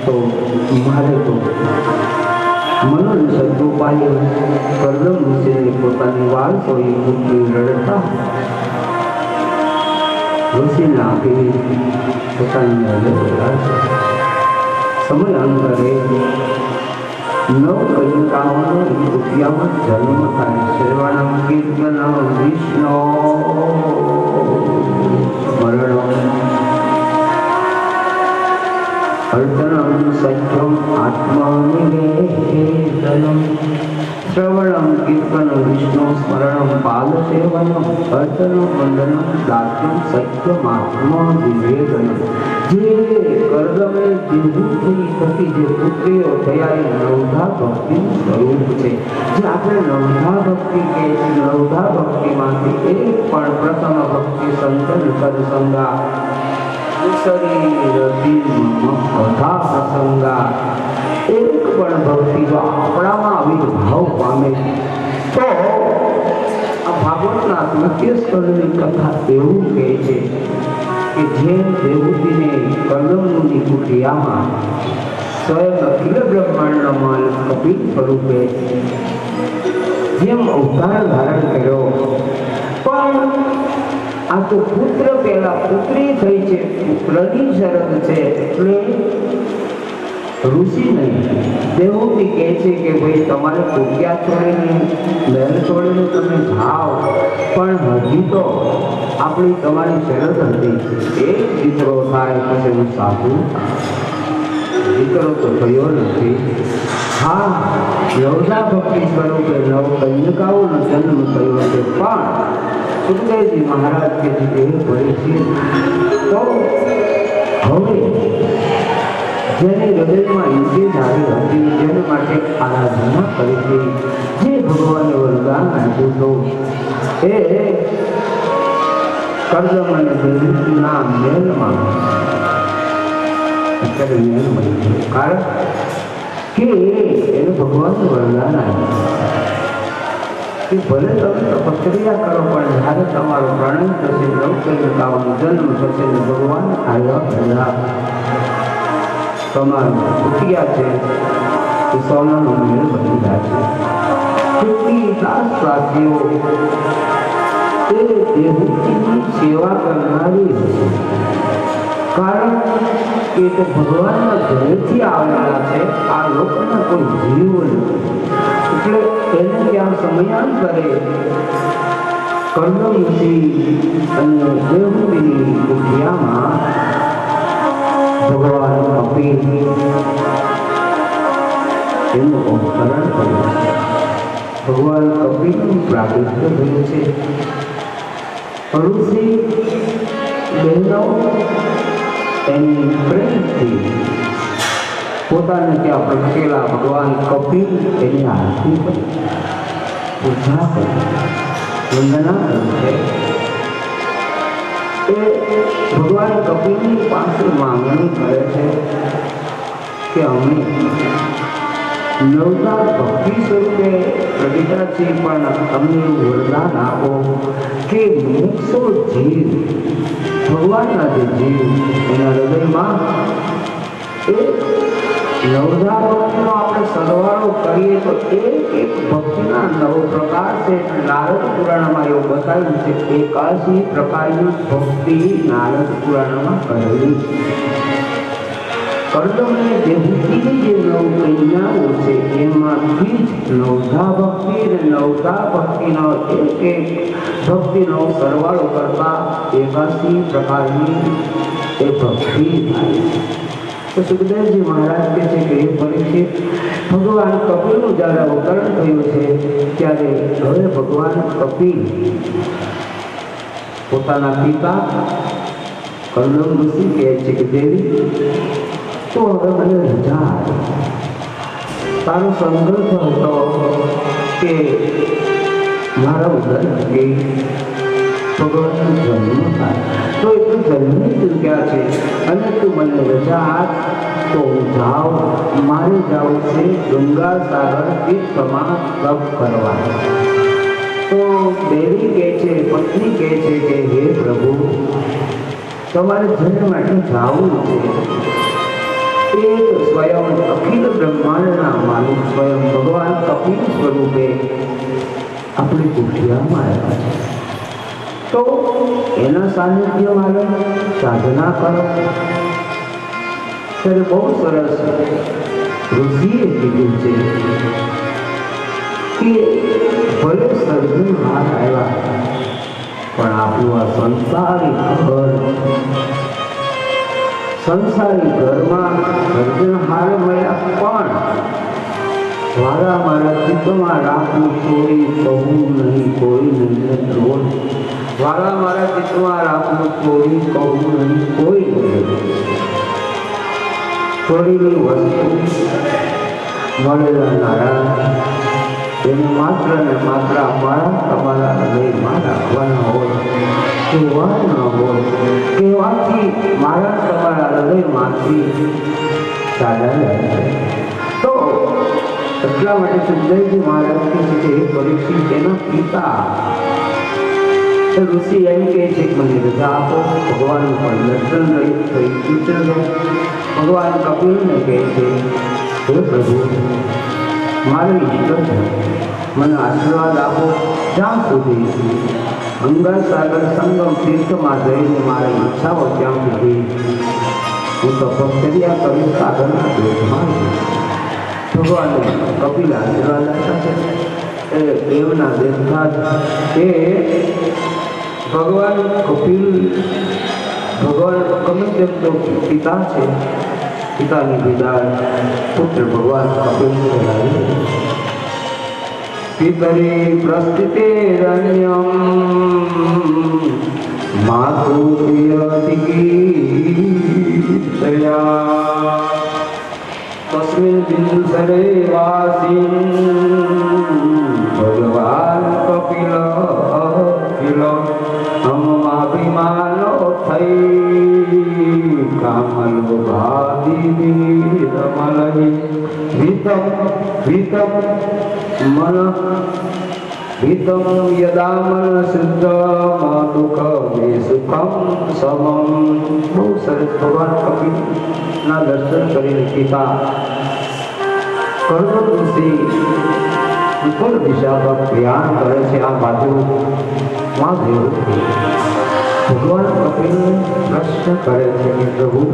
તો મારે તો મનન સદુપાય કર્દમ ઋષિને પોતાની વાલ સોઈ પુત્રી રડતા ઋષિને આપી પોતાની સમયાંતરે 9 કન્યકાઓનો રૂપિયામાં જન્મ થાય. શ્રવણમ કીર્તનમ વિષ્ણુ સ્મરણમ અર્ચનમ સત્યમ આત્મનિવેદનમ. શ્રવણમ કીર્તનમ વિષ્ણુ સ્મરણમ પાદસેવનમ અર્ચનમ વંદનમ દાસ્યમ સત્યમ આત્મનિવેદનમ. જે કર્દમે દેવહૂતિની થકી જે પુત્રીઓ થયા એ નવધા ભક્તિનું સ્વરૂપ છે. જે આપણે નવધા ભક્તિ કહે છે, નવધા ભક્તિમાંથી એક પણ પ્રથમ ભક્તિ સંતન પદ સંગા કથા પ્રસંગા એક પણ ભક્તિ જો આપણામાં આવિર્ભાવ પામે તો આ ભાગવતના 30 સ્કંદની કથા એવું કહે છે કે જે દેવહૂતિને કર્દમની કુટિયામાં સ્વયં અખિલ બ્રહ્માંડનો માલિક કપિલ સ્વરૂપે જેમ અવતાર ધારણ કર્યો, પણ આ તો પુત્ર પહેલા પુત્રી થઈ છે, પુત્રની શરત છે. એટલે ઋષિ નહીં, દેવહૂતિ કહે છે કે ભાઈ તમારે કુટિયા છોડીને મહેલ છોડીને તમે જાઓ, પણ હજી તો આપણી તમારી શરત હતી એક દીકરો થાય પછી હું સાધુ. દીકરો તો થયો નથી. હા, નવધા ભક્તિ સ્વરૂપે 9 કન્યકાઓનો જન્મ થયો છે, પણ સુખદેવજી મહારાજ કે જે ભરે છે તો હવે જેને હૃદયમાં ઈચ્છે ધારી હતી, જેને માટે આરાધના કરી હતી, જે ભગવાને વરદાન આપ્યું હતું, એ કર્દમ અને દેવહૂતિના મેલમાં અત્યારે મેલ મળી ગયો. કારણ કે એને ભગવાનનું વરદાન આપ્યું કે ભલે તમે તપસ્યા કરો, પણ જ્યારે તમારો પ્રણય થશે, 9 કન્યકાઓનો જન્મ થશે ને ભગવાન આવ્યા પહેલા તમારું કુટિયા છે એ સોનાનો મેળ બની જાય છે. કેટલી દાસવાસીઓ એ દેવહૂતિની સેવા કરનારી હશે, કારણ કે તે ભગવાનના ઘરેથી આવેલા છે, આ લોકના કોઈ જીવ નથી. એટલે એને ત્યાં સમયાંતરે કર્દમ ઋષિ અને દેવહૂતિની કુટિયામાં ભગવાન કપિલ એનું અવતરણ કર્યું છે. ભગવાન કપિલનું પ્રાગટ્ય થયું છે. ઋષિ બહેનો એની પ્રેમથી પોતાને ત્યાં પ્રગટેલા ભગવાન કપિલ એની આરતી કરી, પૂજા કરી, વંદના કરી છે. એ ભગવાન કપિલની પાસે માંગણી કરે છે કે અમે નવધા ભક્તિ સ્વરૂપે પ્રગટ્યા છીએ, પણ અમને વરદાન આપો કે મોક્ષો જીવ, ભગવાનના જે જીવ એના હૃદયમાં એ નવધા ભક્તિનો આપણે સરવાળો કરીએ તો એક ભક્તિના 9 પ્રકાર છે. નારદ પુરાણમાં એવું બતાવ્યું છે, 81 પ્રકારની ભક્તિ નારદ પુરાણમાં કરેલી. કર્દમને દેવકીની જે 9 કન્યાઓ છે એમાંથી જ નવધા ભક્તિ અને નવધા ભક્તિનો એક ભક્તિનો સરવાળો કરતા 81 પ્રકારની એ ભક્તિ થાય. તો સુખદેવજી મહારાજ કહે છે કે એ પરીક્ષિત, ભગવાન કપિલનું જ્યારે અવતરણ થયું છે ત્યારે હવે ભગવાન કપિલ પોતાના પિતા કર્દમ ઋષિ કહે છે કે દેવી તો હવે મને રજા આપો. તારો સંકલ્પ હતો કે મારા ઉદય કે ભગવાનનો જન્મ થાય તો એ તો જન્મની ચૂક્યા છે અને તું મને રજા આપ તો હું જાઉં. મારે જવું છે ગંગા સાગર તીર્થમાં તપ કરવા. તો દેવી કહે છે, પત્ની કહે છે કે હે પ્રભુ તમારે જેના માટે જવું છે એક સ્વયં અખિલ બ્રહ્માંડના માલિક સ્વયં ભગવાન કપિલ સ્વરૂપે આપણી કુટિયામાં આવ્યા છે. તો એના સાનિધ્યમાં સાધના કરો. ત્યારે બહુ સરસ ઋષિએ કીધું છે કે ભલે સર્જનહાર આવ્યા પણ આપણું આ સંસારી ઘરમાં સર્જનહાર મળ્યા પણ મારા ચિત્તમાં રાખવું કોઈ કહું નહીં, કોઈ નહીં રોજ મારા ચિત્તમાં રાખવું કોઈ કહું નહીં, કોઈ નહીં. થોડીની વસ્તુ મળેલા નારાયણ એને માત્ર ને માત્ર તમારા હૃદયમાં રાખવાના હોય, કહેવાના હોય. કહેવાથી મારા તમારા હૃદયમાંથી ચાલ્યા જાય. તો એટલા માટે સુખદેવજી મહારાજ કહે છે કે એ પરીક્ષિત એના પિતા ઋષિ એમ કહે છે કે મને રજા આપો. ભગવાનનું પણ દર્શન થઈ સૂચન લો. ભગવાન કપિલને કહે છે હે પ્રભુ મારે ઈષ્ટ છે, મને આશીર્વાદ આપો. જ્યાં સુધી ગંગા સાગર સંગમ તીર્થમાં જઈને મારી ઈચ્છા હોય ત્યાં સુધી હું તપશ્ચર્યા કરી સાગરના પેટમાં ભગવાન કપિલ આશીર્વાદ આપતા છે. એ દેવના દેવતા એ ભગવાન કપિલ ભગવાન ગમે તેમ તો પિતા છે, પિતાની વિદાય પુત્ર ભગવાન કપિલ કહેવાય. પિતરી પ્રસ્થિતે રણ્યમ માતુર્યતિકીર્તયા તસ્મિન બિંદુસરે વાસીન ભગવાન કપિલ અહમાભિમાનો થઈ કામલોભાદિ રમલહિ વિતમ યદા મન શુદ્ધ દુઃખ સુખમ સમમ. બહુ સરસ ભગવાન કપિલના દર્શન કરીને પિતા કર્દમ ઋષિ ઉત્તર દિશા પર પ્રયાણ કરે છે. આ બાજુ મહાદેવ ભગવાન કપિલને પ્રશ્ન કરે છે કે પ્રભુ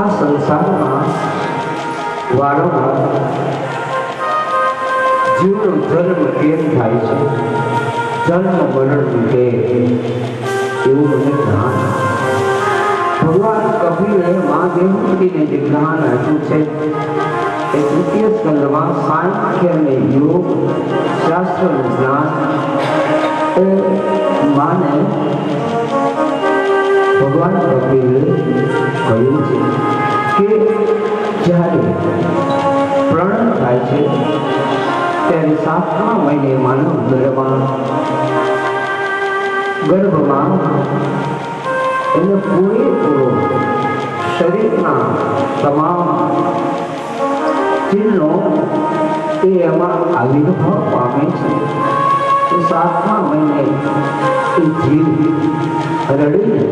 આ સંસારમાં વારંવાર જીવનો જન્મ કેમ થાય છે, જન્મ મરણ કે એવું મને જ્ઞાન. ભગવાન કપિલે મા દેવકીને જે જ્ઞાન આપ્યું છે એ તૃતીય સ્કંદમાં સાંખ્ય અને યોગ શાસ્ત્રનું જ્ઞાન એ માને ભગવાન કપિલે કહ્યું છે કે જ્યારે પ્રણ થાય છે ત્યારે 7મા મહિને માનવ ગર્ભમાં એને પૂરેપૂરો શરીરના તમામ ચિહ્નો એ એમાં આવિર્ભાવ પામે છે. એ 7મા મહિને એ જીવ રડીને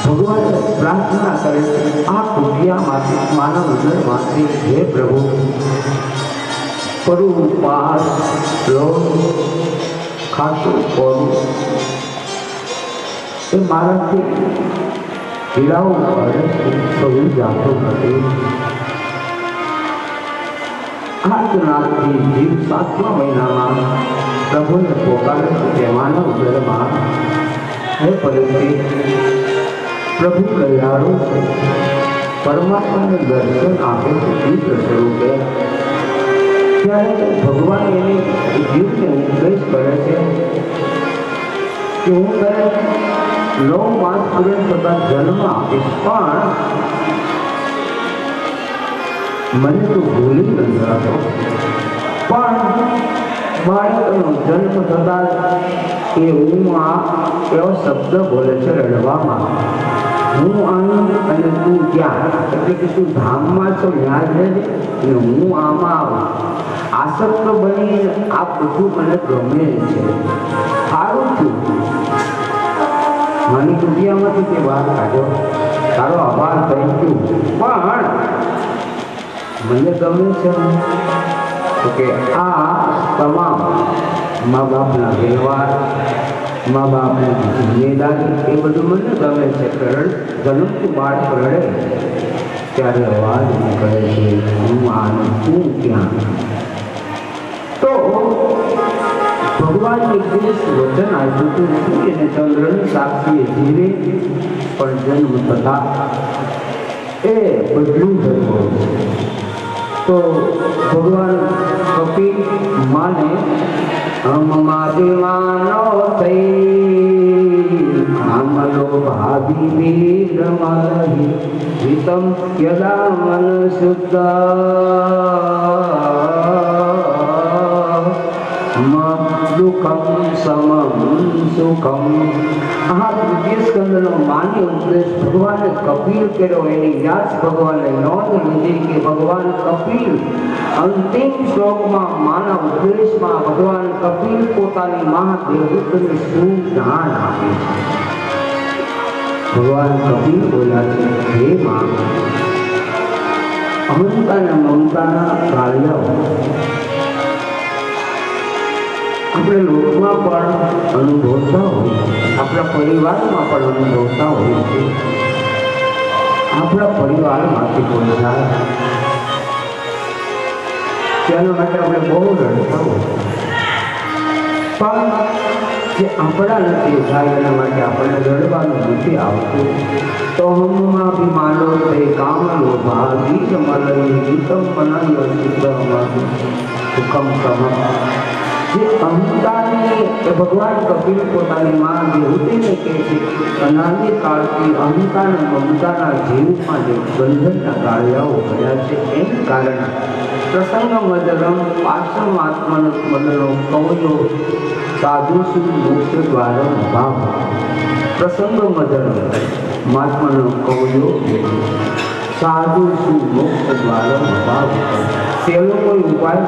ભગવાનને પ્રાર્થના કરે છે આ કુટિયામાંથી માનવ હૃદયમાંથી હે પ્રભુ પડું પાસ ખાતું પડું એ મારાથી પીડાઓ પર સૌ જાતો હતી. આર્તનાદથી જીવ 7મા મહિનામાં પ્રભુને પોકારે છે. માનવ ઉદરમાં હે પરીક્ષિત, પ્રભુ કલ્યાણો છે. પરમાત્માને દર્શન આપે છે ચિત્ર સ્વરૂપે. ત્યારે ભગવાન એની જીવને ઉપદેશ કરે છે કે હું તને 9 માસ પૂર્ણ થતા જન્મ આપીશ, પણ મને તો ભૂલી ન જતો. પણ બાળકનો જન્મ થતા એ હું આ એવો શબ્દ બોલે છે રડવામાં, હું અહીં અને તું ક્યાં, એટલે કે તું ધામમાં છો ત્યાં જ અને હું આમાં આવું. આસક્ત બની આ બધું મને ગમે છે, સારું છું. મારી દુનિયામાંથી તે બહાર કાઢ્યો, તારો આભાર થેન્ક યુ. પણ મને ગમે છે તો કે આ તમામ મા બાપના વ્યવહાર, મા બાપની જિમ્મેદારી, એ બધું મને ગમે છે. જન્મતું બાળક રડે ત્યારે અવાજ નીકળે છે, હું આને તું ક્યાં. તો ભગવાન એક દિવસ વચન આપ્યું હતું સૂર્ય અને ચંદ્રની સાક્ષીએ ધીરે પણ જન્મ થતા એ બદલું થયું. તો ભગવાન કપિલ માને માનો થઈ આમલો ભાભી વીર માહી વિતમ યદા મન શુદ્ધ દુઃખમ સમમ સુખમ. આ તૃતીય સ્કંદનો માન્ય ઉપદેશ ભગવાને કપિલ કર્યો. એની યાદ ભગવાને નોંધ લીધી કે ભગવાન કપિલ અંતિમ શ્લોકમાં માનવ ઉપદેશમાં ભગવાન કપિલ પોતાની મહાદેવદૂતને શું જ્ઞાન આપે છે. ભગવાન કપિલ બોલ્યા છે, હે માં, અહંતાના મમતાના કાર્યો આપણે લોકમાં પણ અનુભવતા હોઈએ, આપણા પરિવારમાં પણ અનુભવતા હોઈએ છીએ. આપણા પરિવારમાંથી કોઈ જાય તેના માટે આપણે બહુ રડતા હોઈએ, પણ જે આપણા નથી થાય એના માટે આપણને રડવાનું નથી આવતું. તો હમમાં બી માનો તે કામ લોભા ગીત મલય ગીતમ મનય સિદ્ધમ સુખમ સમ. જે અહંકારની એ ભગવાન કપિલ પોતાની માં દેવતીને કહે છે, અનાદિ કાળથી અહંકાર અને મમતાના જીવમાં જે બંધનના ગાળિયાઓ ભર્યા છે એને કારણે પ્રસંગ મદલમ પાર્શ્વમાત્મન મદલો કવયો સાધુ સુખ મોક્ષ દ્વારા ભાવ. પ્રસંગ મદલમ મહાત્માનો કવયો સાધુ સુખ મોક્ષ દ્વારા ભાવ. તેનો કોઈ ઉપાય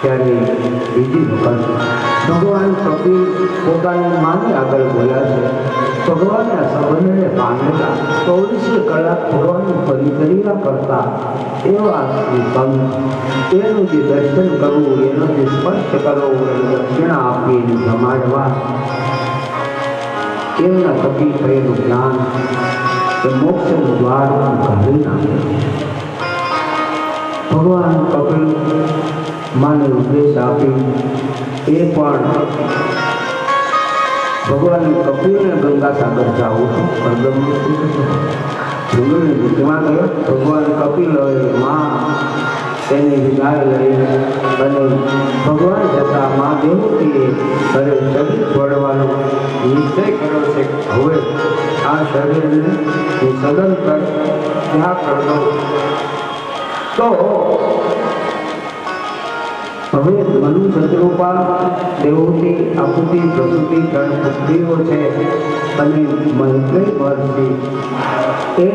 ત્યારે બીજી વખત ભગવાન કપિલ પોતાની માની આગળ બોલ્યા છે. ભગવાનના સંબંધને પામેલા 24 કલાક ભગવાનની પરિક્રિયા કરતા એવા સંત, એનું જે દર્શન કરવું, એનો જે સ્પર્શ કરવો, એની દક્ષિણા આપી એને જમાડવા, એમના કપિલ થયેલું જ્ઞાન એ મોક્ષનું દ્વાર કાઢી નાખે. ભગવાન કપિલ માને ઉપદેશ આપી એ પણ ભગવાન કપિલને ગંગા સાગર જાવું હતું, પણ જંગલની ભૂતમાં ગયો. ભગવાન કપિલ માં તેની વિદાય લઈ અને ભગવાન જતા મા દેવકીએ ઘરે શરીર છોડવાનો નિશ્ચય કર્યો છે. હવે આ શરીરને હું સદંતર ત્યાગ કરતો. તો હવે મનુ શત્રુપા દેવહૂતિ આકૃતિ પ્રસૂતિ 3 પુત્રીઓ છે અને મૈત્રેય મહર્ષિ એ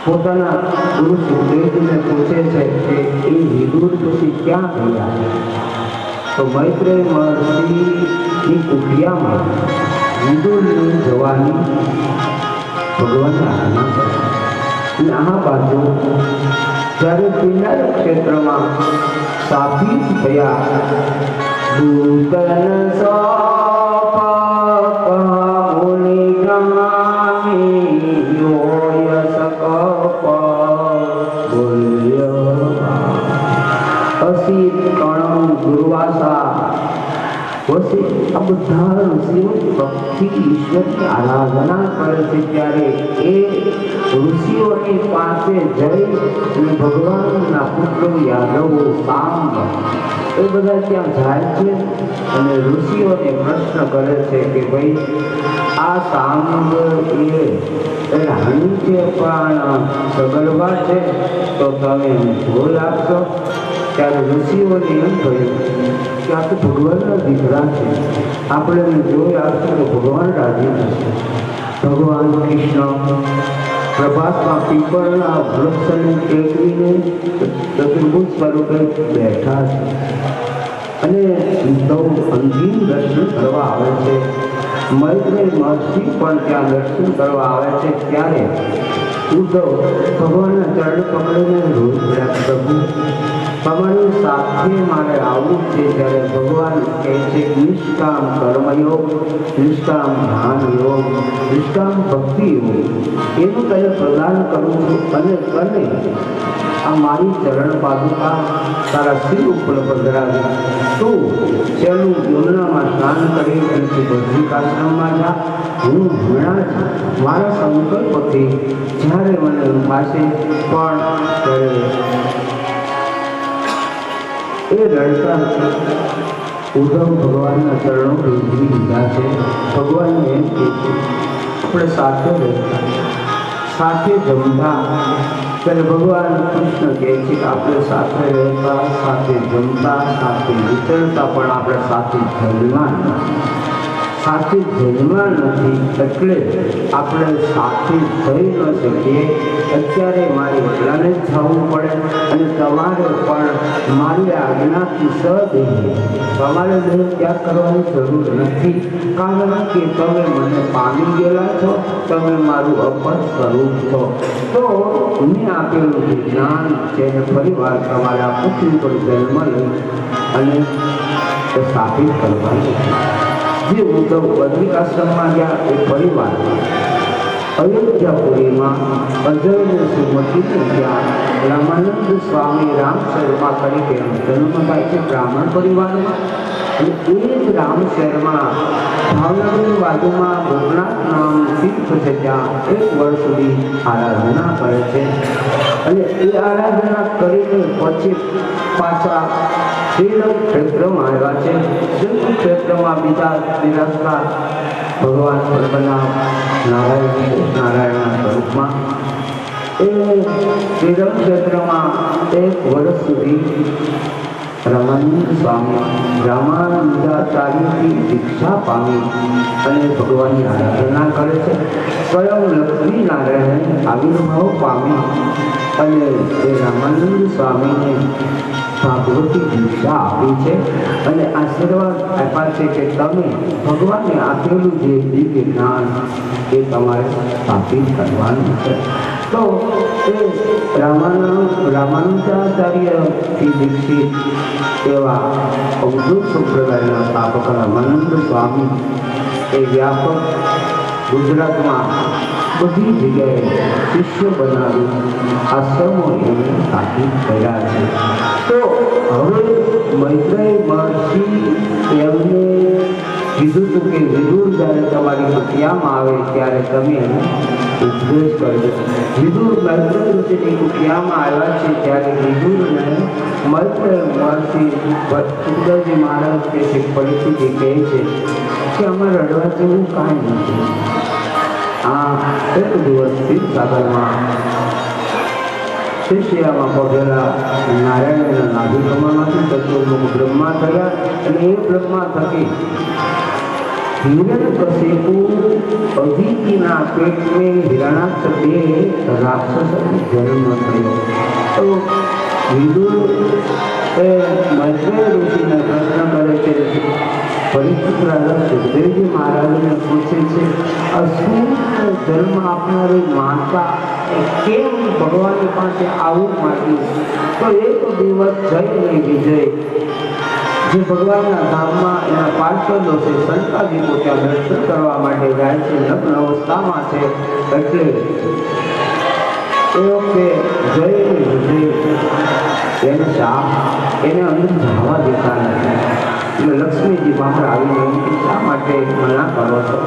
પોતાના ગુરુ સુખદેવજીને પૂછે છે કે એ વિદુર પછી ક્યાં ગયા. તો મૈત્રેય મહર્ષિની કુટિયામાં વિદુરની જવાની ભગવાનને આજ્ઞા કરી. અને આ બાજુ જ્યારે પિંડાર ક્ષેત્રમાં સ્થાપિત થયા દૂતન સોપ મુનિ પછી આ બધા ઋષિઓ ભક્તિ ઈશ્વરની આરાધના કરે છે ત્યારે એ ઋષિઓની પાસે જઈ અને ભગવાનના પુત્રો યાદવો સાંભ એ બધા ત્યાં જાય છે અને ઋષિઓને પ્રશ્ન કરે છે કે ભાઈ આ સાંભ એ રાણી છે પણ સગર્ભા છે તો તમે જોઈ આપશો. ત્યારે ઋષિઓને એમ કહ્યું કે આ તો ભગવાનના દીકરા છે, આપણે એને જોઈ આપશું તો ભગવાન રાજી થશે. ભગવાન કૃષ્ણ પ્રભાતમાં પીપળના વૃક્ષને ટેકવીને ચતુર્ભુજ સ્વરૂપે બેઠા છે અને અંતિમ દર્શન કરવા આવે છે. મૈત્રેય મહર્ષિ પણ ત્યાં દર્શન કરવા આવે છે. ત્યારે ઉદ્ધવ ભગવાનના ચરણ પકડીને રોજ રહ્યા, પ્રભુ તમારી સાથે મારે આવવું છે. ત્યારે ભગવાન કહે છે નિષ્કામ કર્મયોગ, નિષ્કામ ધ્યાન યોગ, નિષ્કામ ભક્તિ યોગ એનું તને પ્રદાન કરું છું અને તને આ મારી ચરણ પાદુકા તારા શિર ઉપર પધરાવી તું છેલ્લું યમુનામાં સ્નાન કરી અને તું બદ્રિકાશ્રમમાં જા. હું હમણાં જ મારા સંકલ્પથી જ્યારે મને પાસે પણ એ રડતા ઉદ્ધવ ભગવાનના ચરણો ભેગવી દીધા છે. ભગવાનને એમ કહે છે આપણે સાથે રહેતા, સાથે જમતા. ત્યારે ભગવાન કૃષ્ણ કહે છે કે આપણે સાથે રહેતા, સાથે જમતા, સાથે વિચરતા, પણ આપણે સાથે જન્મા નથી એટલે આપણે સાથે થઈ ન શકીએ. અત્યારે મારે એકલાને જ જવું પડે અને તમારે પણ મારી આજ્ઞાથી સદેહી તમારે દેહ ત્યાગ કરવાની જરૂર નથી, કારણ કે તમે મને પામી ગયેલા છો, તમે મારું અપર સ્વરૂપ છો. તો મેં આપેલું જે જ્ઞાન છે એને ફરીવાર તમારા પૃથ્વી પર જન્મ લઈ અને સ્થાપિત કરવાનું છે. જે ઉદ્ધવ બદ્રિકાશ્રમમાં ગયા એ પરિવાર અયોધ્યાપુરીમાં અજય અને સુમતીને ત્યાં રામાનંદ સ્વામી રામ શર્મા તરીકે જન્મ થાય છે બ્રાહ્મણ પરિવારમાં. અને એ જ રામ શર્મા ભાવનગરની બાજુમાં ગોપનાથ નામ તીર્થ છે ત્યાં 1 વર્ષ સુધી આરાધના કરે છે અને એ આરાધના કરીને પછી પાછા શ્રીરંગ ક્ષેત્રમાં આવ્યા છે. શ્રીરંગ ક્ષેત્રમાં બીજા બિરાજતા ભગવાન પદ્મનાભ નારાયણના સ્વરૂપમાં એ શ્રીરંગ ક્ષેત્રમાં 1 વર્ષ સુધી રામાનંદ સ્વામી રામાનંદાચાર્યથી દીક્ષા પામી અને ભગવાનની આરાધના કરે છે. સ્વયં લક્ષ્મી નારાયણ આવિર્ભાવ પામી અને એ રામાનંદ સ્વામીને ભાગવતી દીક્ષા આપી છે અને આશીર્વાદ આપ્યા છે કે તમે ભગવાનને આપેલું જે દિવ્ય જ્ઞાન એ તમારે સ્થાપિત કરવાનું છે. તો એ રામાનંદાચાર્યથી દીક્ષિત એવા અવધૂત સંપ્રદાયના સ્થાપક રામાનંદ સ્વામી એ વ્યાપક ગુજરાતમાં બધી જગ્યાએ શિષ્ય બનાવી આશ્રમો એમણે સ્થાપિત કર્યા છે. તો હવે મૈત્રેય મહર્ષિ એમને કીધું હતું કે વિદુર જ્યારે તમારી કુટિયામાં આવે ત્યારે તમે એને ઉપદેશ કરજો. વિદુર મૈત્રેય ઋષિની કુટિયામાં આવ્યા છે ત્યારે વિદુરને મૈત્રેય મહર્ષિ સુંદરજી મહારાજ કે છે પરિસ્થિતિ કહે છે કે અમારે રડવા જેવું કાંઈ નથી. આ એક દિવસ ક્ષીરસાગરમાં શિષ્યામાં પગેલા નારાયણના નાભિકમણમાંથી ચતુર્મુખ બ્રહ્મા થયા અને એ બ્રહ્મા થકી હિરણ્યકશિપુ અદિતિના પેટને હિરણાક્ષ 2 રાક્ષસોનો જન્મ થયો. તો વિદુર એ મૈત્રેય ઋષિને પ્રશ્ન કરે છે. પરિચિત રાજા સુખદેવજી મહારાજને પૂછે છે આ શું જન્મ આપનારી માતા કેમ ભગવાનની પાસે આવવું માંગ્યું? તો એક દિવસ જઈને વિજય જે ભગવાનના ધામમાં એના પાર્ષદો છે સંતાજીઓ ત્યાં દર્શન કરવા માટે જાય છે, લગ્ન અવસ્થામાં છે એટલે એ વખતે જય વિજય એને શાપ એને અંદર જવા દેતા નથી. એટલે લક્ષ્મીજી બહાર આવીને કે શા માટે મના કરો છો?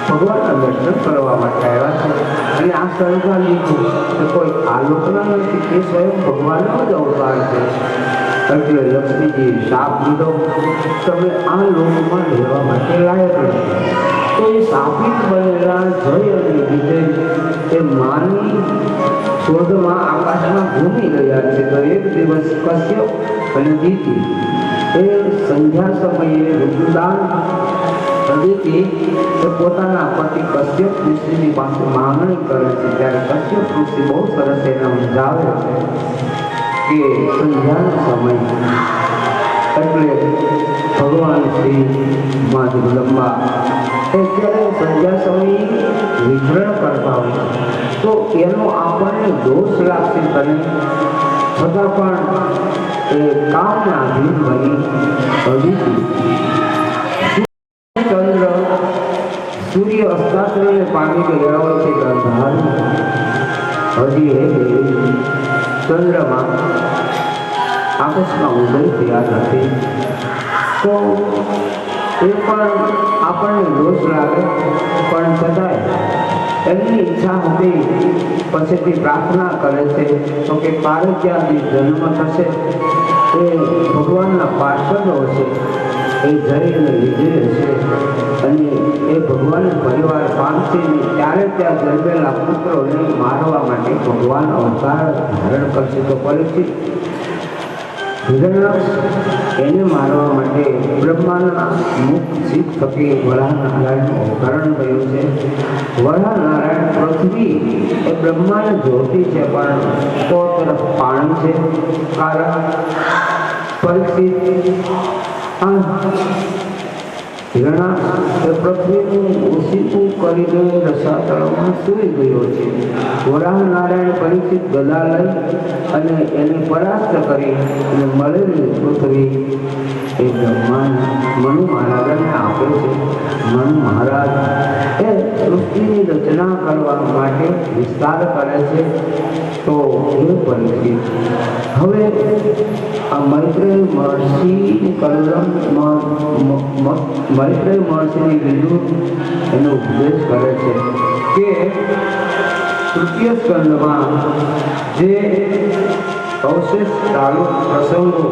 ભગવાનના દર્શન કરવા માટે આવ્યા છે. અને આ શણગાર લીધું કે કોઈ આલોકના નથી, તે સ્વયં ભગવાનનો જ અવતાર છે. એટલે લક્ષ્મીજી શાપ દીધો, તમે આ લોકમાં રહેવા માટે લાયક નથી. તો એ શાપિત બનેલા જય અને વિજય એ માની સ્વર્ગમાં આકાશમાં ઘૂમી રહ્યા છે. તો એક દિવસ કશ્યપ અને દીતિ એ સંધ્યા સમયે રુદ્રદાન અદિતિ એ પોતાના પતિ કશ્યપ ઋષિની પાસે માંગણી કરે છે. ત્યારે કશ્યપ ઋષિ બહુ સરસ એને સમજાવે છે કે સંધ્યાનો સમય એટલે ભગવાન શ્રી મા જગદંબા અત્યારે સંધ્યા સમયે વિચરણ કરતા હોય તો એનો આપણને દોષ લાગશે કરે, છતાં પણ એ કામના અધીન બની અદિતિ ચંદ્ર સૂર્ય અસ્તાત્રને પામી ગયા હોય છે. અંધાર હજી હે ચંદ્રમાં આકાશમાં ઉદય થયા નથી. તો એ પણ આપણને દોષ લાગે, પણ છતાંય એમની ઈચ્છા હતી. પછીથી પ્રાર્થના કરે છે તો કે પારજ્યાથી જન્મ થશે એ ભગવાનના પાર્ષદો છે, એ જય અને વિજય હશે અને એ ભગવાન પરિવાર પામશે. ત્યારે ત્યાં જન્મેલા પુત્રોને મારવા માટે ભગવાન અવતાર ધારણ કરશે. તો પરીક્ષિત હિરણ્યાક્ષ એને મારવા માટે બ્રહ્માના મુખ સિદ્ધ થકી વરાહનારાયણનું અવતરણ થયું છે. વરાહનારાયણ પૃથ્વી એ બ્રહ્માની જ્યોતિ છે, પણ સો તરફ પાણી છે. કારણ પરીક્ષિત હિરણ્યાક્ષ એ પૃથ્વીનું ઓછીતું કરીને રસાતળમાં સૂઈ ગયો છે. વરાહનારાયણ પરીક્ષિત ગદા લઈ અને એને પરાસ્ત કરી અને મળેલી પૃથ્વી એ બ્રહ્માના મનુ મહારાજાને આપે છે. મનુ મહારાજ એ સૃષ્ટિની રચના કરવા માટે વિસ્તાર કરે છે. તો એ પરીક્ષિત હવે આ મૈત્રેય મહર્ષિની કલમ મૈત્રેય મહર્ષિની વિરુદ્ધ એનો ઉપદેશ કરે છે કે તૃતીય સ્કંદમાં જે અવશેષ તાલુક પ્રસંગો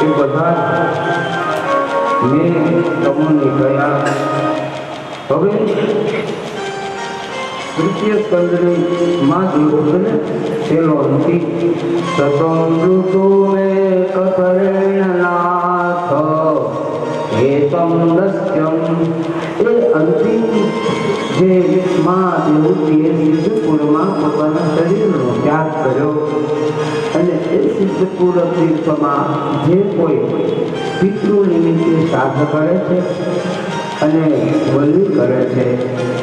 એ બધા મેં તમને કહ્યા. હવે તૃતીય સ્કંદની માં જોયું ને પેલો નથી સતમૃતો મે કથરેણ નાથ હેતમ દસ્યમ એ અંતિમ જે માં દેવતીએ સિદ્ધપુરમાં પોતાના શરીરનો ત્યાગ કર્યો અને એ સિદ્ધપુર તીર્થમાં જે કોઈ પિતૃ નિમિત્તે શ્રાદ્ધ કરે છે અને બલિ કરે છે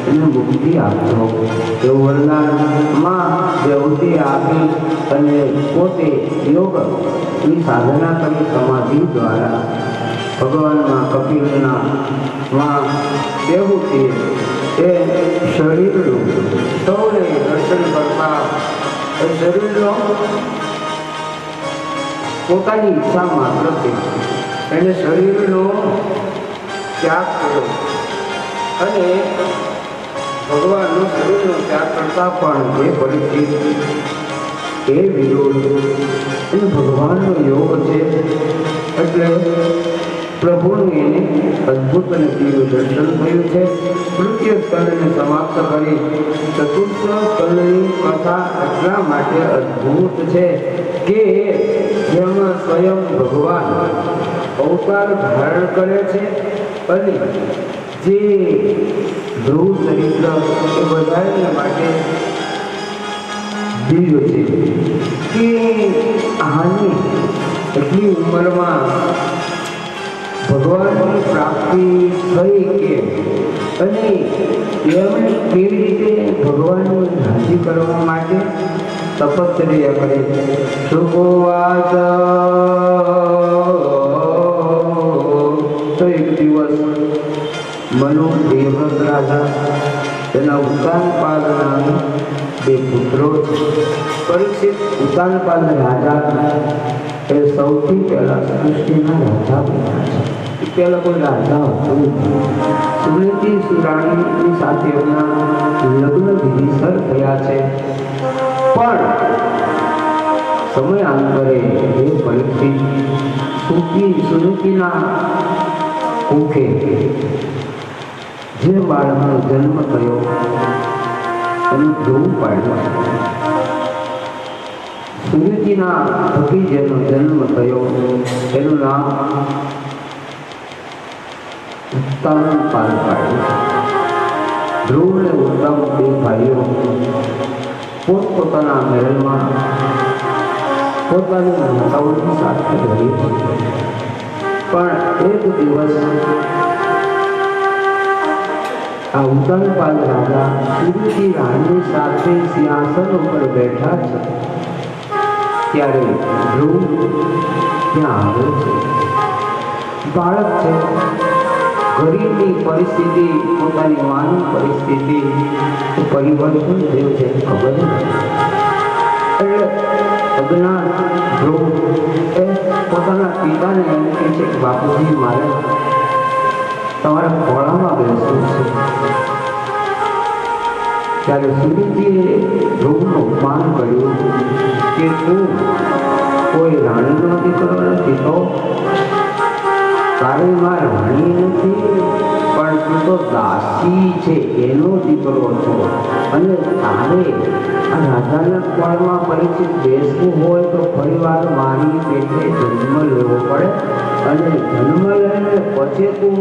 એને મુક્તિ આપજો એવું વરદાનમાં દેવતી આપી અને પોતે યોગની સાધના કરી સમાધિ દ્વારા ભગવાનમાં કપિલના માં દેવતી એ શરીરનું સૌને દર્શન કરતા એ શરીરનો પોતાની ઈચ્છા માત્રથી એને શરીરનો ત્યાગ કર્યો અને ભગવાનનું શરીરનો ત્યાગ કરતા પણ એ પરિસ્થિતિ એ વિરોધ અને ભગવાનનો યોગ છે. એટલે પ્રભુનું એને અદ્ભુત અને દિવ્ય દર્શન થયું છે. તૃતીય સ્કંદને સમાપ્ત કરી ચતુર્થ સ્કંદની કથા એટલા માટે અદ્ભુત છે કે જેમાં સ્વયં ભગવાન અવતાર ધારણ કરે છે અને જે ધ્રુવ ચરિત્ર એ બધાને માટે દિવ્ય છે કે આની એટલી ઉંમરમાં ભગવાનની પ્રાપ્તિ થઈ કે અને એમણે કેવી રીતે ભગવાનને રાજી કરવા માટે તપશ્ચર્યા કરે. શુભવાચ તો એક દિવસ મનુ દેવવ્રત રાજા તેના ઉત્તાનપાદના બે પુત્રો છે. પરીક્ષિત ઉત્તાનપાદ રાજા એ સૌથી પહેલા સૃષ્ટિના રાજા બન્યા છે. પેલા કોઈ રાજા હતું. સુનીતિ સુરાણીની સાથે એમના લગ્ન વિધિસર થયા છે. પણ સમયાંતરે એ પરીક્ષિત સુનીતિના કુખે જે બાળકનો જન્મ થયો એનું જોવું પાડ્યું. સુનીતિના થકી જેનો જન્મ થયો એનું નામ ઉત્તમ પાડ્યું. ધ્રુવ ને ઉત્તમ બે ભાઈઓ પોતપોતાના મહેલમાં પોતાની માતાઓની સાથે રહી. પણ એક દિવસ આ ઉત્તમપાલ રાજા સુનીતિ રાણીની સાથે સિંહાસન ઉપર બેઠા છે ત્યારે ધ્રુવ ત્યાં આવે છે. બાળક છે, ગરીબની પરિસ્થિતિ, પોતાની માની પરિસ્થિતિ પરિવર્તન થયું છે ખબર નથી. એટલે અજ્ઞાન ધ્રુવ એ પોતાના પિતાને એમ કહે છે કે બાપુજી મારે તમારા ખોળામાં બેસવું છે. ત્યારે સુનીતિએ ધ્રુવનું અપમાન કર્યું કે તું કોઈ રાણીનો દીકરો નથી, તો તારી માં રાણી નથી પણ તું તો દાસી છે, એનો દીકરો છો. અને તારે આ રાજાના ખોળમાં પરીક્ષિત બેસવું હોય તો ફરીવાર મારી પેટે જન્મ લેવો પડે. અને જન્મ લઈને પછી તું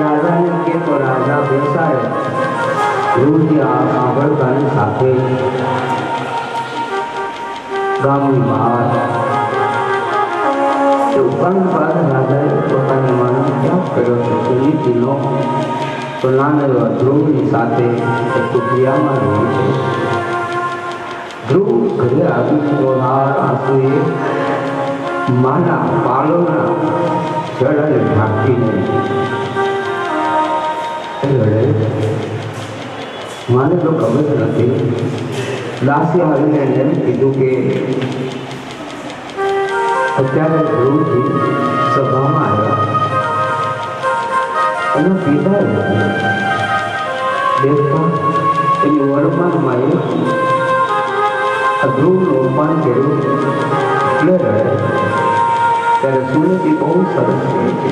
રાજાને કે તો રાજા બેસાડે. ધ્રુવજી આ સાંભળતાની સાથે ગામની બહાર ઉત્તમપાલ રાજાએ પોતાની માનો ત્યાગ કર્યો છે સુનીતિનો. તો નાના એવા ધ્રુવની સાથે કુટિયામાં રહે છે. ધ્રુવ ઘરે આવી ચોહાર આંસુએ માના પાલોના જળને ઢાંકીને રડે. માને તો ખબર નથી. દાસી આવીને એમ કીધું કે અત્યારે ધ્રુવજી સભામાં આવ્યા. એના પિતાએ દેવતા એની વરમાનમાં ધ્રુવનું અપમાન કર્યું એટલે રડે. ત્યારે સુનીતિ બહુ સરસ કહે છે,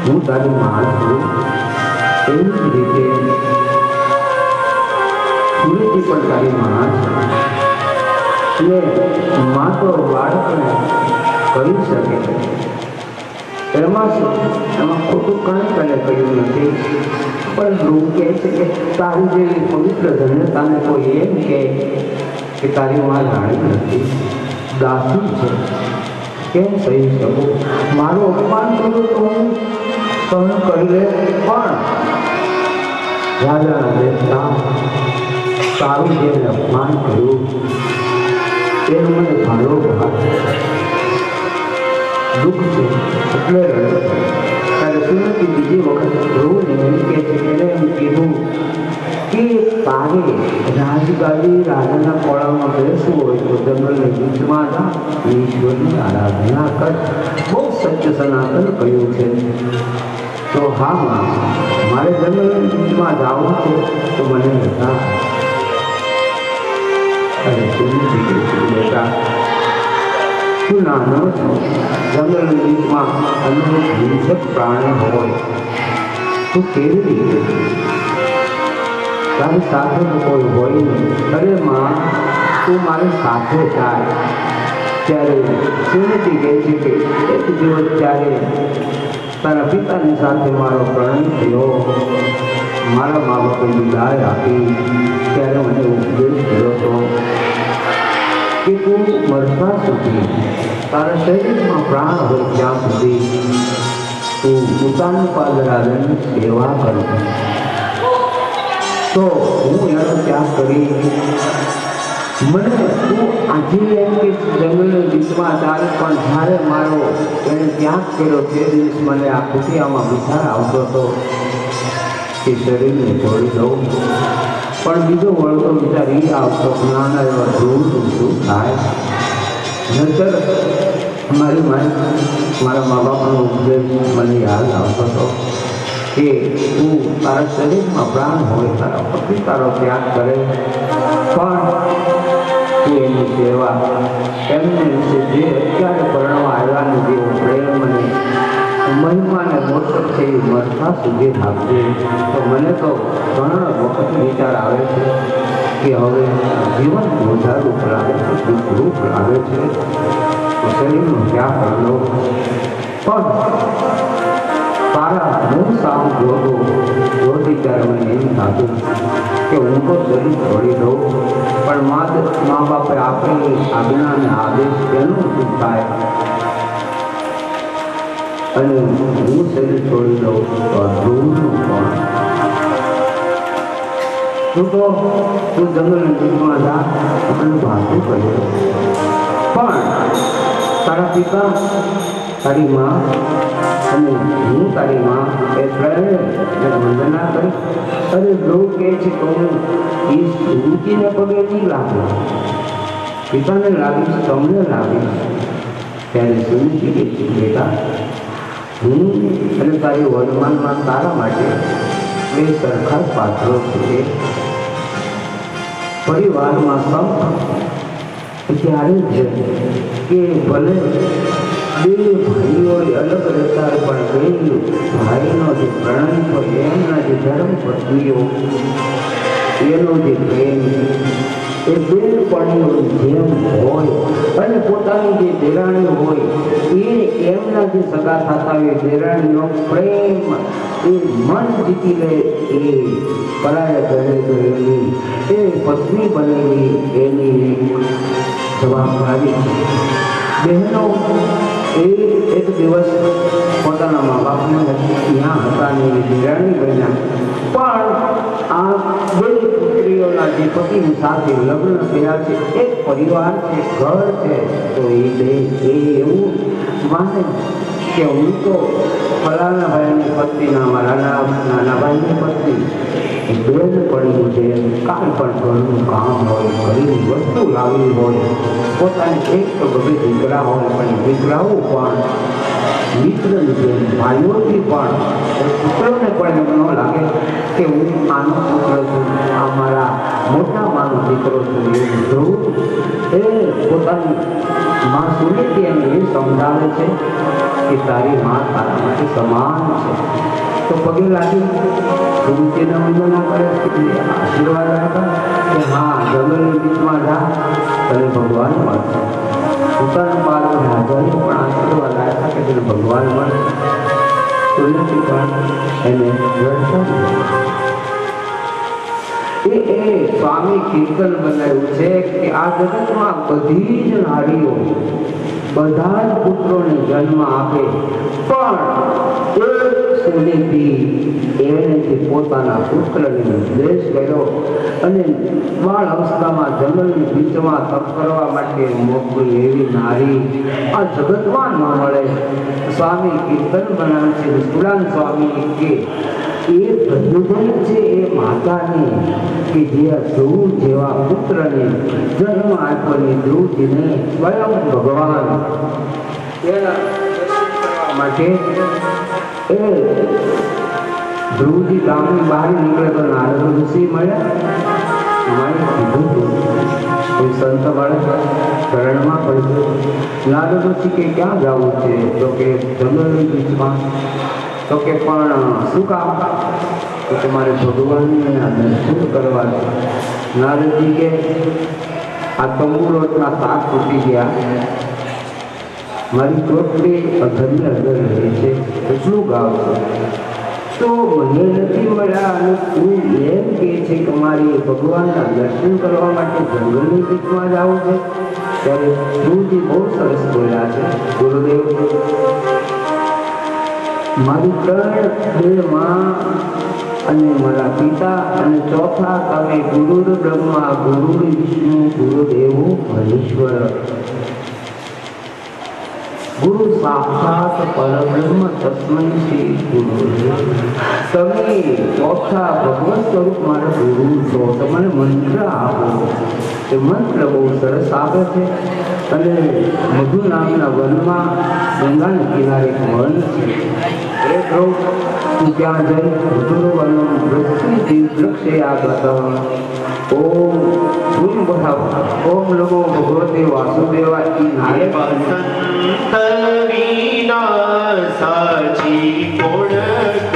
હું તારી માં છું. એવી જ રીતે સુનીતિ પણ તારી માં છે. અને માં તો બાળકને કરી શકે છે. એમાં ખોટું કાંઈ કર્યું નથી. પણ ધ્રુવ કહે છે કે તારી જેવી પવિત્ર ધન્યતાને કોઈ એમ કે તારી માં રાણી નથી, દાસી છે, કેમ સહી શકું? મારું અપમાન કર્યું તો હું સહન કરી લે, પણ રાજાના દેવતા તારું જેને અપમાન કર્યું તેનું મને ભાલો દુઃખ છે એટલે રડે. ત્યારે સુનીતિ બીજી વખત ધ્રુવને એમ કહે છે કે એમ કીધું કે તારે રાજગાદી રાજાના ખોળામાં બેસવું હોય તો જંગલની ગીતમાં જા, ઈશ્વરની આરાધના કર. બહુ સત્ય સનાતન કહ્યું છે. તો હા માં, મારે જંગલની ગીતમાં જવું છે તો મને બતા. અરે સુનીતિ કહે છે બેટા તું નાનો છો, જંગલની ગીતમાં અનુરૂપ હિંસક પ્રાણી હોય તો કેવી રીતે? તારી સાથે તો કોઈ હોય નહીં. અરે માં તું મારી સાથે જાય. ત્યારે સુનીતિ કહે છે કે એક દિવસ ત્યારે તારા પિતાની સાથે મારો પ્રણય થયો, મારા મા બાપે વિદાય આપી, ત્યારે મને ઉપદેશ કર્યો હતો કે તું મરતા સુધી તારા શરીરમાં પ્રાણ હોય ત્યાં સુધી તું ઉત્તમપાલ રાજાની સેવા કરજો. તો હું એનો ત્યાગ કરી મને તું આજે એમ કે જંગલની ગીતમાં ચાલે, પણ જ્યારે મારો એને ત્યાગ કર્યો તે દિવસ મને આ કુટિયામાં વિચાર આવતો હતો કે શરીરને છોડી દઉં. પણ બીજો વળતો વિચાર એ આવતો નાના એવા ધ્રુવનું શું થાય? નજર મારા મા બાપનો ઉપદેશ મને યાદ આવતો હતો કે તું તારા શરીરમાં પ્રાણ હોય, તારા પતિ તારો ત્યાગ કરે, પણ તું એની સેવા એમને વિશે જે અત્યારે પરણવા આવ્યાનો જે પ્રેમ અને મહિમાને મોટપ છે એ મરતા સુધી રાખજે. તો મને તો ઘણા વખત વિચાર આવે છે કે હવે જીવન વધારું લાગે છે, દુઃખરૂપ લાગે છે, તો શરીરનો ત્યાગ કરલો, પણ તારા હું સામ જોતી ત્યારે મને એમ થતું કે હું તો શરીર છોડી દઉં, પણ મા બાપે આપેલી આજ્ઞા અને આદેશ એનું શું થાય, અને હું શરીર છોડી દઉં તો ધ્રુવનું પણ તું જંગલની જીવમાં જા, આપણે ભાષું કરીએ, પણ તારા પિતા, તારી માં અને હું તારી માં એ ત્રણે વંદના કરી. અરે ધ્રુવ કહે છે તો હું એ રૂચિને પગે નહીં લાગુ, પિતાને લાગીશ, તમને લાગીશ. ત્યારે સુનિધિ કે છે બેટા, હું અને તારી વર્તમાનમાં તારા માટે બે સરખા જ પાત્રો છે. પરિવારમાં સંપ ત્યારે જ કે ભલે બે ભાઈઓ અલગ રહેતા હોય, પણ બે ભાઈનો જે પ્રણય હોય, એમના જે ધર્મ પત્નીઓ, એનો જે પ્રેમ એ બેનપણીઓ જેમ હોય, અને પોતાની જે દેરાણી હોય એ એમના જે સગા થતા હોય દેરાણીનો પ્રેમ એ મન જીતી લે, એ પરાયા ઘરે ગયેલી એ પત્ની બનેલી એની જવાબદારી છે. બહેનો એ એક દિવસ પોતાના મા બાપને ત્યાં હતા ને દેરાણી બન્યા, પણ આ બે પુત્રીઓના જે પતિની સાથે લગ્ન થયા છે, એક પરિવાર છે, ઘર છે, તો એ એવું માને કે હું તો ફલાણા ભાઈની પત્નીના મારા નાના ભાઈની પત્ની બેન પડ્યું છે, કાંઈ પણ ઘરનું કામ હોય, ઘરની વસ્તુ લાવવી હોય, પોતાની એક તો બધી દીકરા હોય, પણ દીકરાઓ પણ મિત્રની જેમ ભાઈઓથી પણ પુત્રોને પણ એમ ન લાગે કે હું આનો પુત્ર છું, આ મારા મોટા માનો દીકરો છું. એ ધ્રુવ એ પોતાની માં સુનિધિ એને એ સમજાવે છે કે તારી માં તારા માટે સમાન છે. તો પગે લાગી સુનિધિને વંદના કરે, આશીર્વાદ આપ્યા કે હા જંગલની બીચમાં જા, તને ભગવાન મળશે. પોતાના બાળકો રાજાને પણ આશીર્વાદ આપ્યા કે તને ભગવાન મળશે. સુનિધિ પણ એને એ સ્વામી કીર્તન બનાવ્યું છે કે આ જગતમાં બધી જ નારીઓ બધા જ પુત્રોને જન્મ આપે, પણ સુનિધિ એને પોતાના પુત્રને નિર્દેશ કર્યો અને બાળ અવસ્થામાં જંગલની બીચમાં તપ કરવા માટે મોકલી એવી નારી આ જગતમાં ન મળે. સ્વામી કીર્તન બનાવે છે સુરાન સ્વામી કે એ પ્રયોજન છે એ માતાને કે જે ધ્રુવ જેવા પુત્રને જન્મ આપવાની ધ્રુવજીને સ્વયં ભગવાન એના માટે એ ધ્રુવજી ગામની બહાર નીકળે તો નારદ ઋષિ મળ્યા. મારે કીધું એ સંત બાળક શરણમાં પડ્યું. નારદ ઋષિ કે ક્યાં જવું છે? તો કે જંગલની બીચમાં. તો કે પણ શું કામ? તો તમારે ભગવાનના દર્શન કરવા છે. નારદજી કે આ તંબુરોટના શાક તૂટી ગયા, મારી ચોટલી અધરની અંદર રહે છે, એટલું ગાવ છે, તો મને નથી મળ્યા અને તું એમ કહે છે કે મારી ભગવાનના દર્શન કરવા માટે જંગલની બીચમાં જવું છે. ત્યારે ગુરુજી બહુ સરસ બોલ્યા છે, ગુરુદેવ મારી ત્રણ બે માં અને મારા પિતા અને ચોથા તમે ગુરુ બ્રહ્મા ગુરુ વિષ્ણુ ગુરુદેવો મહેશ્વર. ગુરુ સાક્ષાત પરબ્રહ્મ તસ્મૈ શ્રી ગુરુ. તમે ચોથા ભગવત સ્વરૂપ મારા ગુરુ છો. તમને મંત્ર આપો. એ મંત્ર બહુ સરસ આપે છે. અને મધુ નામના વનમાં ગંગાના કિનારે એક વન છે. એ કહું તું ત્યાં જઈ મધુર વનમ વૃક્ષે વૃક્ષે આગત ઓમ ધૂમ બધાવો ઓમ નમો ભગવતે વાસુદેવા ઈ નારે વસંત વિના સાચી કોણ